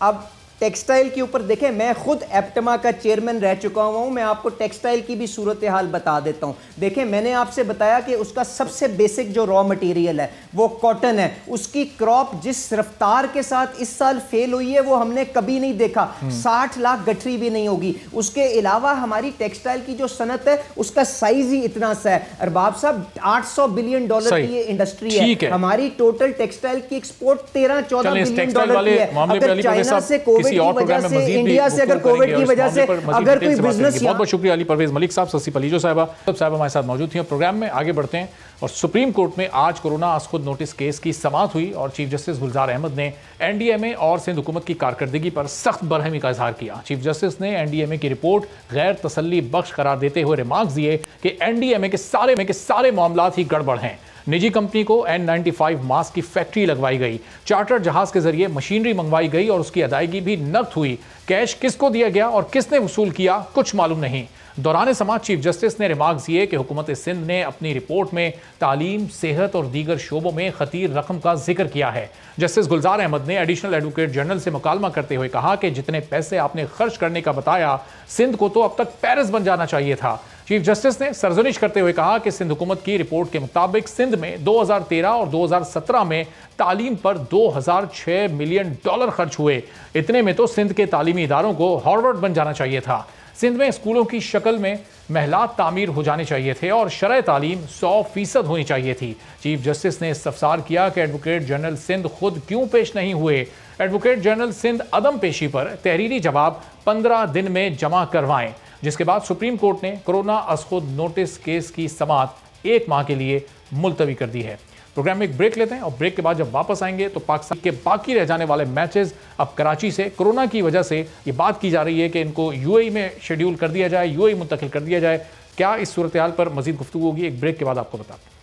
C: اب ٹیکسٹائل کے اوپر دیکھیں, میں خود ایپٹما کا چیئرمین رہ چکا ہوں, میں آپ کو ٹیکسٹائل کی بھی صورتحال بتا دیتا ہوں. دیکھیں میں نے آپ سے بتایا کہ اس کا سب سے بیسک جو را مٹیریل ہے وہ کاٹن ہے, اس کی کراپ جس رفتار کے ساتھ اس سال فیل ہوئی ہے وہ ہم نے کبھی نہیں دیکھا, 60 لاکھ گٹھری بھی نہیں ہوگی. اس کے علاوہ ہماری ٹیکسٹائل کی جو صنعت ہے اس کا سائز ہی اتنا سا ہے. ارباب صاحب $800 بلین کی یہ انڈسٹری ہے, ہماری ٹوٹل ٹیکسٹائل کی ایکسپورٹ $13-14 بلین کی ہے. اگر چائنا سے کووڈ کی وجہ سے, انڈیا سے اگر کووڈ کی وجہ سے اگر کوئی بزنس.
B: بہت بہت شکریہ علی پرویز ملک صاحب, سسی پلیجو صاحبہ ہمارے ساتھ موجود تھیں. پروگرام میں آگے بڑھتے ہیں, اور سپریم کورٹ میں آج کورونا از خود نوٹس کیس کی سماعت ہوئی, اور چیف جسٹس گلزار احمد نے این ڈی ایم اے اور سندھ حکومت کی کارکردگی پر سخت برہمی کا اظہار کیا. چیف جسٹس نے این ڈی ایم اے کی رپورٹ غیر تسلی بخش قرار دیتے ہوئے ریمارکس دیے کہ این ڈی ایم اے کے سارے معاملات ہی گڑبڑ ہیں. نجی کمپنی کو N95 ماسک کی فیکٹری لگوائی گئی, چارٹر جہاز کے ذریعے مشینری منگوائی گئی اور اس کی ادائیگی بھی نقد ہوئی. کیش کس کو دیا گیا اور کس نے وصول کیا کچھ معلوم نہیں. دوران سماعت چیف جسٹس نے ریمارکس دیے کہ حکومت سندھ نے اپنی رپورٹ میں تعلیم, صحت اور دیگر شعبوں میں خطیر رقم کا ذکر کیا ہے. جسٹس گلزار احمد نے ایڈیشنل ایڈوکیٹ جنرل سے مکالمہ کرتے ہوئے کہا کہ جتنے پیسے آپ نے خرچ کرنے کا بتایا, سندھ کو تو اب تک پیرس بن جانا چاہیے تھا. چیف جسٹس نے سرزنش کرتے ہوئے کہا کہ سندھ حکومت کی رپورٹ کے مطابق سندھ میں 2013 اور 2017 میں تعلیم پر $2006 ملین خرچ ہوئے. اتنے میں تو سندھ کے تعلیمی اداروں کو ہارورڈ بن جانا چاہیے تھا. سندھ میں اسکولوں کی شکل میں محلات تعمیر ہو جانے چاہیے تھے اور شرح تعلیم 100% ہونی چاہیے تھی. چیف جسٹس نے استفسار کیا کہ ایڈوکیٹ جنرل سندھ خود کیوں پیش نہیں ہوئے. ایڈوکیٹ جنرل سندھ عدم پیشی پر تحریری جواب 15 دن میں جمع کروائیں, جس کے بعد سپریم کورٹ نے کورونا از خود نوٹس کیس کی سماعت 1 ماہ کے لیے ملتوی کر دی ہے. پروگرام میں ایک بریک لیتے ہیں, اور بریک کے بعد جب واپس آئیں گے تو پاکستان کے باقی رہ جانے والے میچز اب کراچی سے کورونا کی وجہ سے یہ بات کی جا رہی ہے کہ ان کو یو اے ای میں شیڈیول کر دیا جائے, یو اے ای منتقل کر دیا جائے. کیا اس صورتحال پر مزید گفتگو ہوگی؟ ایک بریک کے بعد آپ کو بتا دیں.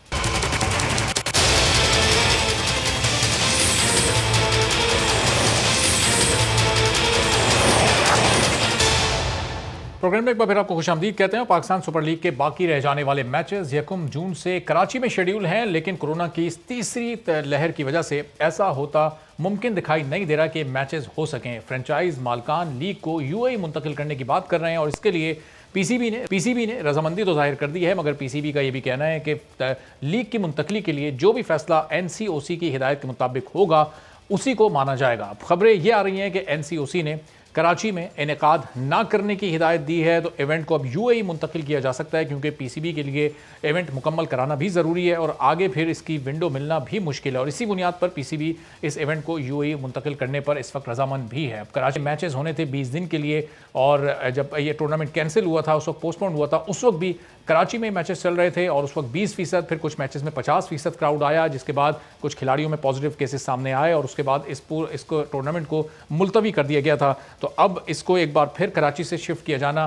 B: پروگرام میں ایک بار پھر آپ کو خوش آمدید کہتے ہیں. پاکستان سپر لیگ کے باقی رہ جانے والے میچز 1 جون سے کراچی میں شیڈیول ہیں, لیکن کورونا کی اس تیسری لہر کی وجہ سے ایسا ہوتا ممکن دکھائی نہیں دے رہا کہ میچز ہو سکیں. فرنچائز مالکان لیگ کو یو اے ای منتقل کرنے کی بات کر رہے ہیں, اور اس کے لیے پی سی بی نے رضامندی تو ظاہر کر دی ہے, مگر پی سی بی کا یہ بھی کہنا ہے کہ لیگ کی منتقلی کے لیے جو بھی فیصلہ این سی او سی کی ہدایت کے مطابق ہوگا اسی کو مانا جائے گا. خبریں یہ آ رہی ہیں کہ این سی او سی نے کراچی میں انعقاد نہ کرنے کی ہدایت دی ہے, تو ایونٹ کو اب یو اے ای منتقل کیا جا سکتا ہے, کیونکہ پی سی بی کے لیے ایونٹ مکمل کرانا بھی ضروری ہے اور آگے پھر اس کی ونڈو ملنا بھی مشکل ہے, اور اسی بنیاد پر پی سی بی اس ایونٹ کو یو اے ای منتقل کرنے پر اس وقت رضامند بھی ہے. اب کراچی میچز ہونے تھے 20 دن کے لیے, اور جب یہ ٹورنامنٹ کینسل ہوا تھا اس وقت پوسٹ پون ہوا تھا, اس وقت بھی کراچی میں میچز چل رہے تھے, اور اس وقت 20%, پھر کچھ میچز میں 50% کراؤڈ آیا, جس کے بعد کچھ کھلاڑیوں میں پازیٹیو کیسز سامنے آئے, اور اس کے بعد اس کو ٹورنامنٹ کو ملتوی کر دیا گیا تھا. تو اب اس کو ایک بار پھر کراچی سے شفٹ کیا جانا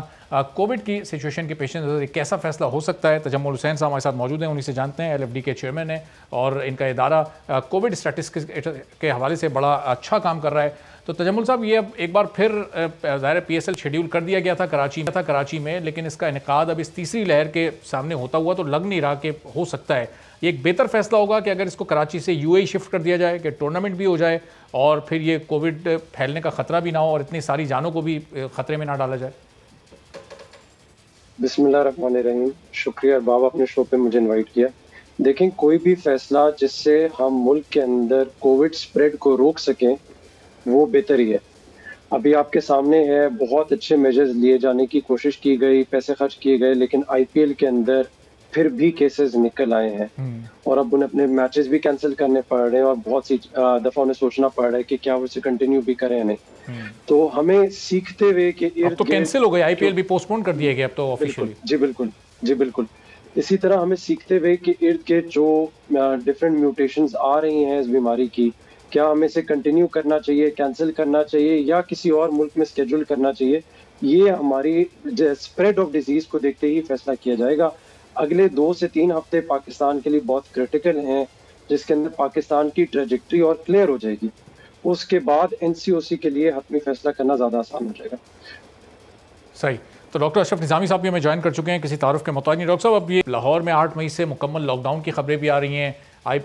B: کووڈ کی سچویشن کے پیش نظر کیسا فیصلہ ہو سکتا ہے؟ تجمل حسین صاحب ہمارے ساتھ موجود ہیں, انہیں سے جانتے ہیں. ایل ایف ڈی کے چیئرمین ہیں, اور ان کا ادارہ کووڈ اسٹیٹسٹکس کے حوالے سے بڑا اچھا کام کر رہا ہے. تو تجمل صاحب, یہ اب ایک بار پھر ظاہر پی ایس ایل شیڈیول کر دیا گیا تھا کراچی میں, لیکن اس کا انعقاد اب اس تیسری لہر کے سامنے ہوتا ہوا تو لگ نہیں رہا کہ ہو سکتا ہے. یہ ایک بہتر فیصلہ ہوگا کہ اگر اس کو کراچی سے یو اے ای شفٹ کر دیا جائے, کہ ٹورنامنٹ بھی ہو جائے اور پھر یہ کووڈ پھیلنے کا خطرہ بھی نہ ہو اور اتنی ساری جانوں کو بھی خطرے میں نہ ڈالا جائے.
F: بسم اللہ الرحمن الرحیم. شکریہ ارباب, اپنے شو پہ مجھے انوائٹ کیا. دیکھیں, کوئی بھی فیصلہ جس سے ہم ملک کے اندر کووڈ سپریڈ کو روک سکیں وہ بہتر ہی ہے. ابھی آپ کے سامنے ہے بہت اچھے میجرز لیے جانے کی کوشش کی گئی, پیسے خرچ کیے گئے, لیکن آئی پی ایل کے اندر پھر بھی کیسز نکل آئے ہیں اور اب انہیں اپنے میچز بھی کینسل کرنے پڑ رہے ہیں اور بہت سی دفعہ انہیں سوچنا پڑ رہا ہے کہ کیا وہ اسے کنٹینیو بھی کریں نہیں. تو ہمیں سیکھتے ہوئے کہ
B: اب تو کینسل ہو گئی, آئی پی ایل بھی پوسٹ پون کر دیا گیا اب تو آفیشیلی.
F: جی بالکل. اسی طرح ہمیں سیکھتے ہوئے کہ ارد گرد جو ڈفرینٹ میوٹیشنز آ رہی ہیں اس بیماری کی, کیا ہمیں اسے کنٹینیو کرنا چاہیے, کینسل کرنا چاہیے یا کسی اور ملک میں اسکیڈول کرنا چاہیے, یہ ہماری اسپریڈ آف ڈیزیز کو دیکھتے ہی فیصلہ کیا جائے گا. اگلے 2 سے 3 ہفتے پاکستان کے لیے بہت کرٹیکل ہیں, جس کے اندر پاکستان کی ٹریجیکٹری اور کلیئر ہو جائے گی. اس کے بعد این سی او سی کے لیے حتمی فیصلہ کرنا زیادہ آسان ہو جائے گا.
B: صحیح. تو ڈاکٹر اشرف نظامی صاحب بھی ہمیں جوائن کر چکے ہیں کسی تعارف کے محتاج نہیں. ڈاکٹر صاحب اب یہ لاہور میں 8 مئی سے مکمل لاک ڈاؤن کی خبریں بھی آ رہی ہیں,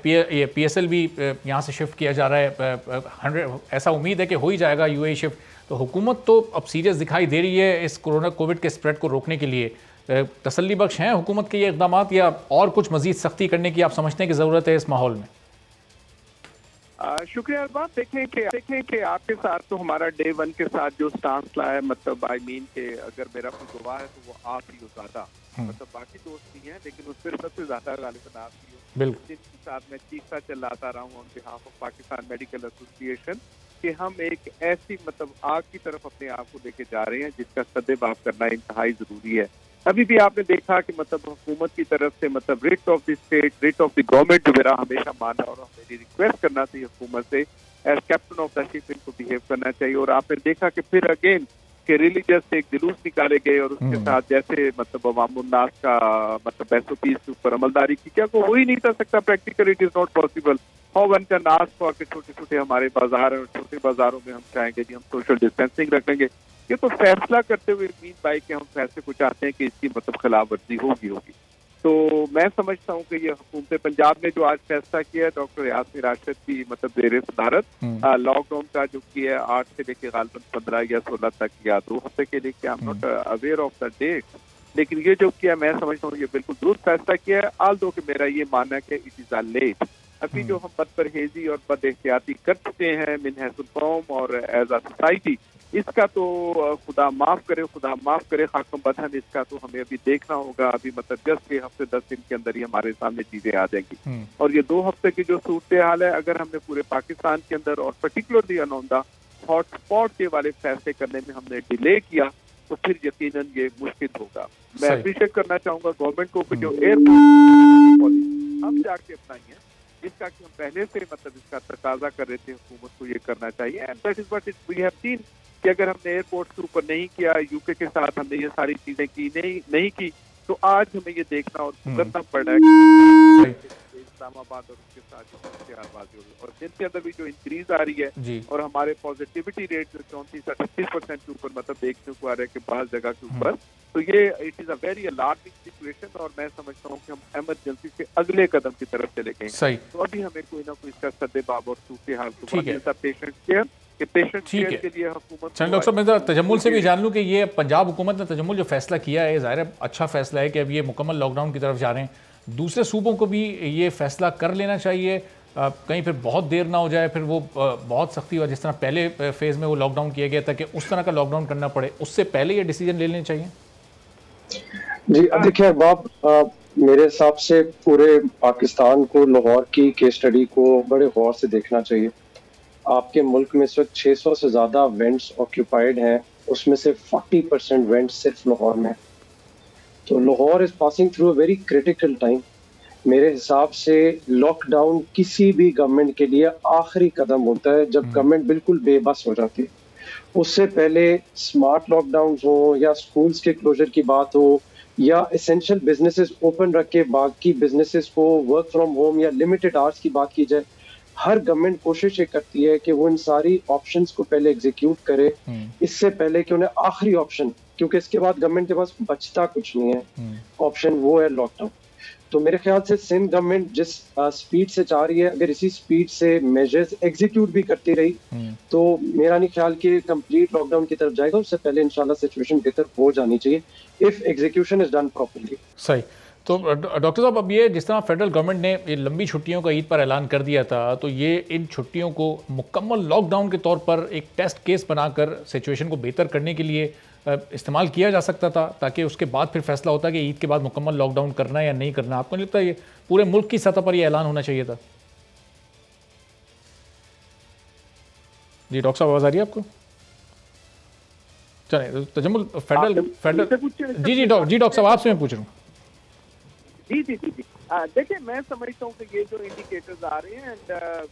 B: پی ایس ایل بھی یہاں سے شفٹ کیا جا رہا ہے, ایسا امید ہے کہ ہو ہی جائے گا یو اے شفٹ. تو حکومت تو اب سیریس دکھائی دے رہی ہے اس کووڈ کے اسپریڈ کو روکنے کے لیے. تسلی بخش ہیں حکومت کے یہ اقدامات یا اور کچھ مزید سختی کرنے کی آپ سمجھتے ہیں کہ ضرورت ہے اس ماحول میں؟
G: شکریہ ارباب. دیکھیں کہ آپ کے ساتھ تو ہمارا ڈے 1 کے ساتھ جو سٹانس لایا ہے, مطلب کہ اگر میرا کوئی گواہ ہے تو وہ آپ ہی ہو زیادہ, مطلب باقی دوست بھی ہیں لیکن اس پر سب سے زیادہ غالباً آپ ہی ہو, جن کے ساتھ میں چیختا چلاتا رہا ہوں on behalf of Pakistan medical association کہ ہم ایک ایسی مطلب آگ کی طرف اپنے آپ کو لے کے جا رہے ہیں جس کا سدباب کرنا انتہائی ضروری ہے. ابھی بھی آپ نے دیکھا کہ مطلب حکومت کی طرف سے مطلب rate of the state, rate of the government جو میرا ہمیشہ مانا اور میری ریکویسٹ کرنا چاہیے حکومت سے ایز کیپٹن آف دا شپ ان کو بہیو کرنا چاہیے. اور آپ نے دیکھا کہ پھر اگین کہ ریلیجس ایک جلوس نکالے گئے اور اس کے ساتھ جیسے مطلب عوام الناس کا مطلب 230 کے اوپر عملداری کی, کیا کو ہو ہی نہیں کر سکتا practically, it is not possible. How one can ask for کہ چھوٹے چھوٹے ہمارے بازار ہیں اور چھوٹے بازاروں میں ہم چاہیں گے جی ہم سوشل ڈسٹینسنگ رکھیں گے. یہ تو فیصلہ کرتے ہوئے امید بھائی کہ ہم فیصلے کو چاہتے ہیں کہ اس کی مطلب خلاف ورزی ہوگی. تو میں سمجھتا ہوں کہ یہ حکومت پنجاب نے جو آج فیصلہ کیا ہے ڈاکٹر یاسر راشد کی مطلب زیر صدارت لاک ڈاؤن کا جو کیا ہے 8 سے لے کے غالباً 15 یا 16 تک یا 2 ہفتے کے لیے, کیا not aware of the date, لیکن یہ جو کیا میں سمجھتا ہوں یہ بالکل درست فیصلہ کیا ہے. آل دو کہ میرا یہ ماننا ہے کہ اٹ از اے لیٹ. ابھی جو ہم بد پرہیزی اور بد احتیاطی کر چکے ہیں من حیث القوم اور ایز اے سوسائٹی, اس کا تو خدا معاف کرے خاکم بدہن, اس کا تو ہمیں ابھی دیکھنا ہوگا. ابھی مطلب جس کے ہفتے 10 دن کے اندر ہی ہمارے سامنے چیزیں آ جائیں گی. اور یہ 2 ہفتے کی جو صورتحال ہے اگر ہم نے پورے پاکستان کے اندر اور پرٹیکولرلی انوندا ہاٹ اسپاٹ کے والے فیصلے کرنے میں ہم نے ڈیلے کیا تو پھر یقیناً یہ مشکل ہوگا. میں اپریشیٹ کرنا چاہوں گا گورنمنٹ کو کہ جو ایئرپورٹ ہم جا کے اپنائی ہیں, جس کا کہ ہم پہلے سے مطلب اس کا تقاضا کر رہے تھے, حکومت کو یہ کرنا چاہیے. And that is what we have seen کہ اگر ہم نے ایئرپورٹ کے اوپر نہیں کیا, یو کے ساتھ ہم نے یہ ساری چیزیں کی نہیں کی, تو آج ہمیں یہ دیکھنا اور کرنا پڑ رہا ہے اسلام آباد اور اس کے ساتھ اور جن کے اندر بھی جو انکریز آ رہی ہے اور ہمارے پازیٹیوٹی ریٹ جو 34-38% کے اوپر مطلب دیکھنے کو آ رہا ہے کہ بعض جگہ کے اوپر, تو یہ it is a very alarming situation. اور میں سمجھتا ہوں کہ ہم ایمرجنسی سے اگلے قدم کی طرف چلے گئے. تو ابھی ہمیں کوئی نہ کوئی اس کا سدباب اور صورتحال کو پیشنٹ کیئر ٹھیک ہے.
B: چلیں ڈاکٹر صاحب میں تجمل سے بھی جان لوں کہ یہ پنجاب حکومت نے تجمل جو فیصلہ کیا ہے ظاہر ہے اچھا فیصلہ ہے کہ اب یہ مکمل لاک ڈاؤن کی طرف جا رہے ہیں. دوسرے صوبوں کو بھی یہ فیصلہ کر لینا چاہیے, کہیں پھر بہت دیر نہ ہو جائے, پھر وہ بہت سختی ہو جس طرح پہلے فیز میں وہ لاک ڈاؤن کیا گیا تھا کہ اس طرح کا لاک ڈاؤن کرنا پڑے, اس سے پہلے یہ ڈیسیجن لے لینے چاہیے.
F: جی دیکھیں ارباب, میرے حساب سے پورے پاکستان کو لاہور کی کیس اسٹڈی کو بڑے غور سے دیکھنا چاہیے. آپ کے ملک میں اس وقت 600 سے زیادہ وینٹس آکیوپائڈ ہیں, اس میں سے 40% وینٹس صرف لاہور میں. تو Lahore is passing through a very critical time. میرے حساب سے لاک ڈاؤن کسی بھی گورنمنٹ کے لیے آخری قدم ہوتا ہے جب گورنمنٹ بالکل بے بس ہو جاتی ہے. اس سے پہلے اسمارٹ لاک ڈاؤنز ہوں یا اسکولس کے کلوزر کی بات ہو یا اسینشل بزنسز اوپن رکھ کے باقی بزنسز کو ورک فرام ہوم یا لمیٹڈ آورس کی بات کی جائے, ہر گورنمنٹ کوشش یہ کرتی ہے کہ وہ ان ساری آپشنز کو پہلے ایگزیکیوٹ کرے اس سے پہلے کہ انہیں آخری آپشن, کیونکہ اس کے بعد گورنمنٹ کے پاس بچتا کچھ نہیں ہے, آپشن وہ ہے لاک ڈاؤن. تو میرے خیال سے سندھ گورنمنٹ جس سپیڈ سے چاہ رہی ہے, اگر اسی سپیڈ سے میجرز ایگزیکیوٹ بھی کرتی رہی تو میرا نہیں خیال کہ کمپلیٹ لاک ڈاؤن کی طرف جائے گا. اس سے پہلے انشاءاللہ سچویشن بہتر ہو جانی چاہیے if execution is done properly.
B: صحیح. تو ڈاکٹر صاحب اب یہ جس طرح فیڈرل گورنمنٹ نے یہ لمبی چھٹیوں کا عید پر اعلان کر دیا تھا تو یہ ان چھٹیوں کو مکمل لاک ڈاؤن کے طور پر ایک ٹیسٹ کیس بنا کر سچویشن کو بہتر کرنے کے لیے استعمال کیا جا سکتا تھا تاکہ اس کے بعد پھر فیصلہ ہوتا کہ عید کے بعد مکمل لاک ڈاؤن کرنا ہے یا نہیں کرنا. آپ کو نہیں لگتا یہ پورے ملک کی سطح پر یہ اعلان ہونا چاہیے تھا؟ جی ڈاکٹر صاحب آواز آ رہی ہے آپ کو؟ چلیں تجمل فیڈرل جی ڈاکٹر صاحب آپ سے میں پوچھ رہا ہوں.
G: جی دیکھیں میں سمجھتا ہوں کہ یہ جو انڈیکیٹرز آ رہے ہیں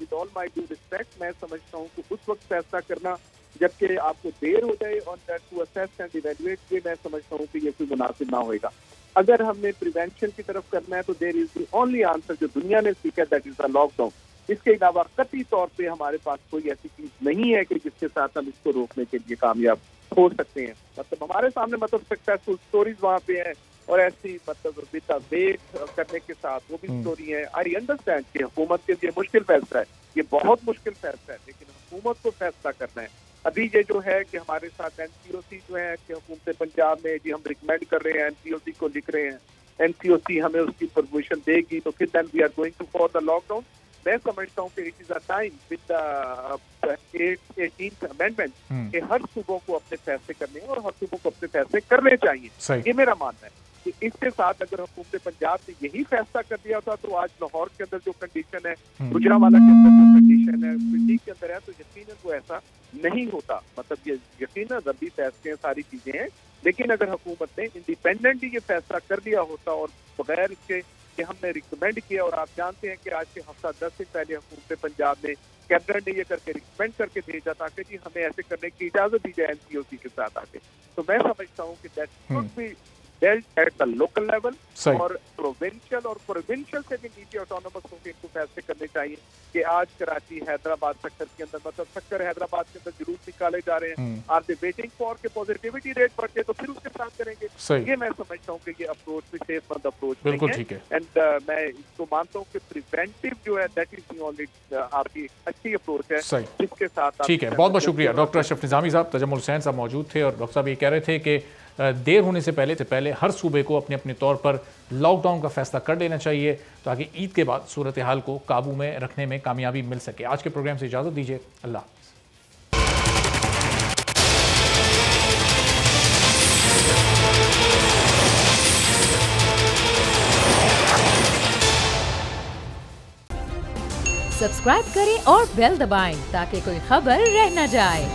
G: with all my due respect میں سمجھتا ہوں کہ اس وقت فیصلہ کرنا جبکہ آپ کو دیر ہو جائے اور ٹو اسیس اینڈ ایویلویٹ یہ میں سمجھتا ہوں کہ یہ کوئی مناسب نہ ہوئے گا. اگر ہم نے پریونشن کی طرف کرنا ہے تو دیر از دی اونلی آنسر جو دنیا نے سیکھا that is the lockdown. اس کے علاوہ قطعی طور پہ ہمارے پاس کوئی ایسی چیز نہیں ہے کہ جس کے ساتھ ہم اس کو روکنے کے لیے کامیاب ہو سکتے ہیں. مطلب ہمارے سامنے سکسیسفل اسٹوریز وہاں پہ ہیں اور ایسی ویٹ کرنے کے ساتھ وہ بھی اسٹوری ہے. آئی انڈرسٹینڈ کہ حکومت کے لیے مشکل فیصلہ ہے, یہ بہت مشکل فیصلہ ہے, لیکن حکومت کو فیصلہ کرنا ہے. ابھی یہ جو ہے کہ ہمارے ساتھ NCOC جو ہے کہ حکومت پنجاب میں جی ہم ریکمینڈ کر رہے ہیں, NCOC کو لکھ رہے ہیں, NCOC ہمیں اس کی پرمیشن دے گی تو پھر then we are going to for the lockdown. میں سمجھتا ہوں کہ it is a time with 18th amendment کہ ہر صوبوں کو اپنے فیصلے کرنے ہیں اور ہر صوبوں کو اپنے فیصلے کرنے چاہیے. یہ میرا ماننا ہے. اس کے ساتھ اگر حکومت پنجاب نے یہی فیصلہ کر دیا تھا تو آج لاہور کے اندر جو کنڈیشن ہے, گجرانوالہ کے اندر جو کنڈیشن ہے, پنڈی کے اندر ہے, تو یقیناً وہ ایسا نہیں ہوتا. مطلب یہ یقیناً ضروری فیصلے ساری چیزیں ہیں, لیکن اگر حکومت نے انڈیپینڈنٹلی یہ فیصلہ کر دیا ہوتا اور بغیر اس کے کہ ہم نے ریکمینڈ کیا, اور آپ جانتے ہیں کہ آج کے ہفتہ 10 دن پہلے حکومت پنجاب نے کیبنٹ نے یہ کر کے ریکمینڈ کر کے بھیجا تھا کہ جی ہمیں ایسے کرنے کی اجازت دی جائے NCOC کے ساتھ آ کے. تو میں سمجھتا ہوں کہ that should be dealt at the local level اور provincial سے بھی نیچے آٹونومس ہو کے ان کو فیصلے کرنے چاہیے کہ آج کراچی حیدرآباد سیکٹر کے اندر مطلب سیکٹر حیدرآباد کے اندر جلوس نکالے جا رہے ہیں, آر دے ویٹنگ فار کہ پازیٹیوٹی ریٹ بڑھ جائے تو پھر اس کے ساتھ کریں گے. یہ میں سمجھتا ہوں کہ یہ اپروچ بھی سیف مند اپروچ نہیں ہے. اینڈ میں اس کو مانتا ہوں کہ پریونٹیو جو ہے دیٹ از دی اونلی آپ کی اچھی اپروچ ہے جس کے ساتھ.
B: ٹھیک ہے, بہت بہت شکریہ ڈاکٹر اشرف نظامی صاحب. تجمل حسین صاحب موجود تھے اور ڈاکٹر صاحب یہ کہہ رہے تھے کہ دیر ہونے سے پہلے ہر صوبے کو اپنے اپنے طور پر لاک ڈاؤن کا فیصلہ کر لینا چاہیے تاکہ عید کے بعد صورتحال کو قابو میں رکھنے میں کامیابی مل سکے. آج کے پروگرام سے اجازت دیجیے, اللہ حافظ.
H: سبسکرائب کریں اور بیل دبائیں تاکہ کوئی خبر رہ نہ جائے.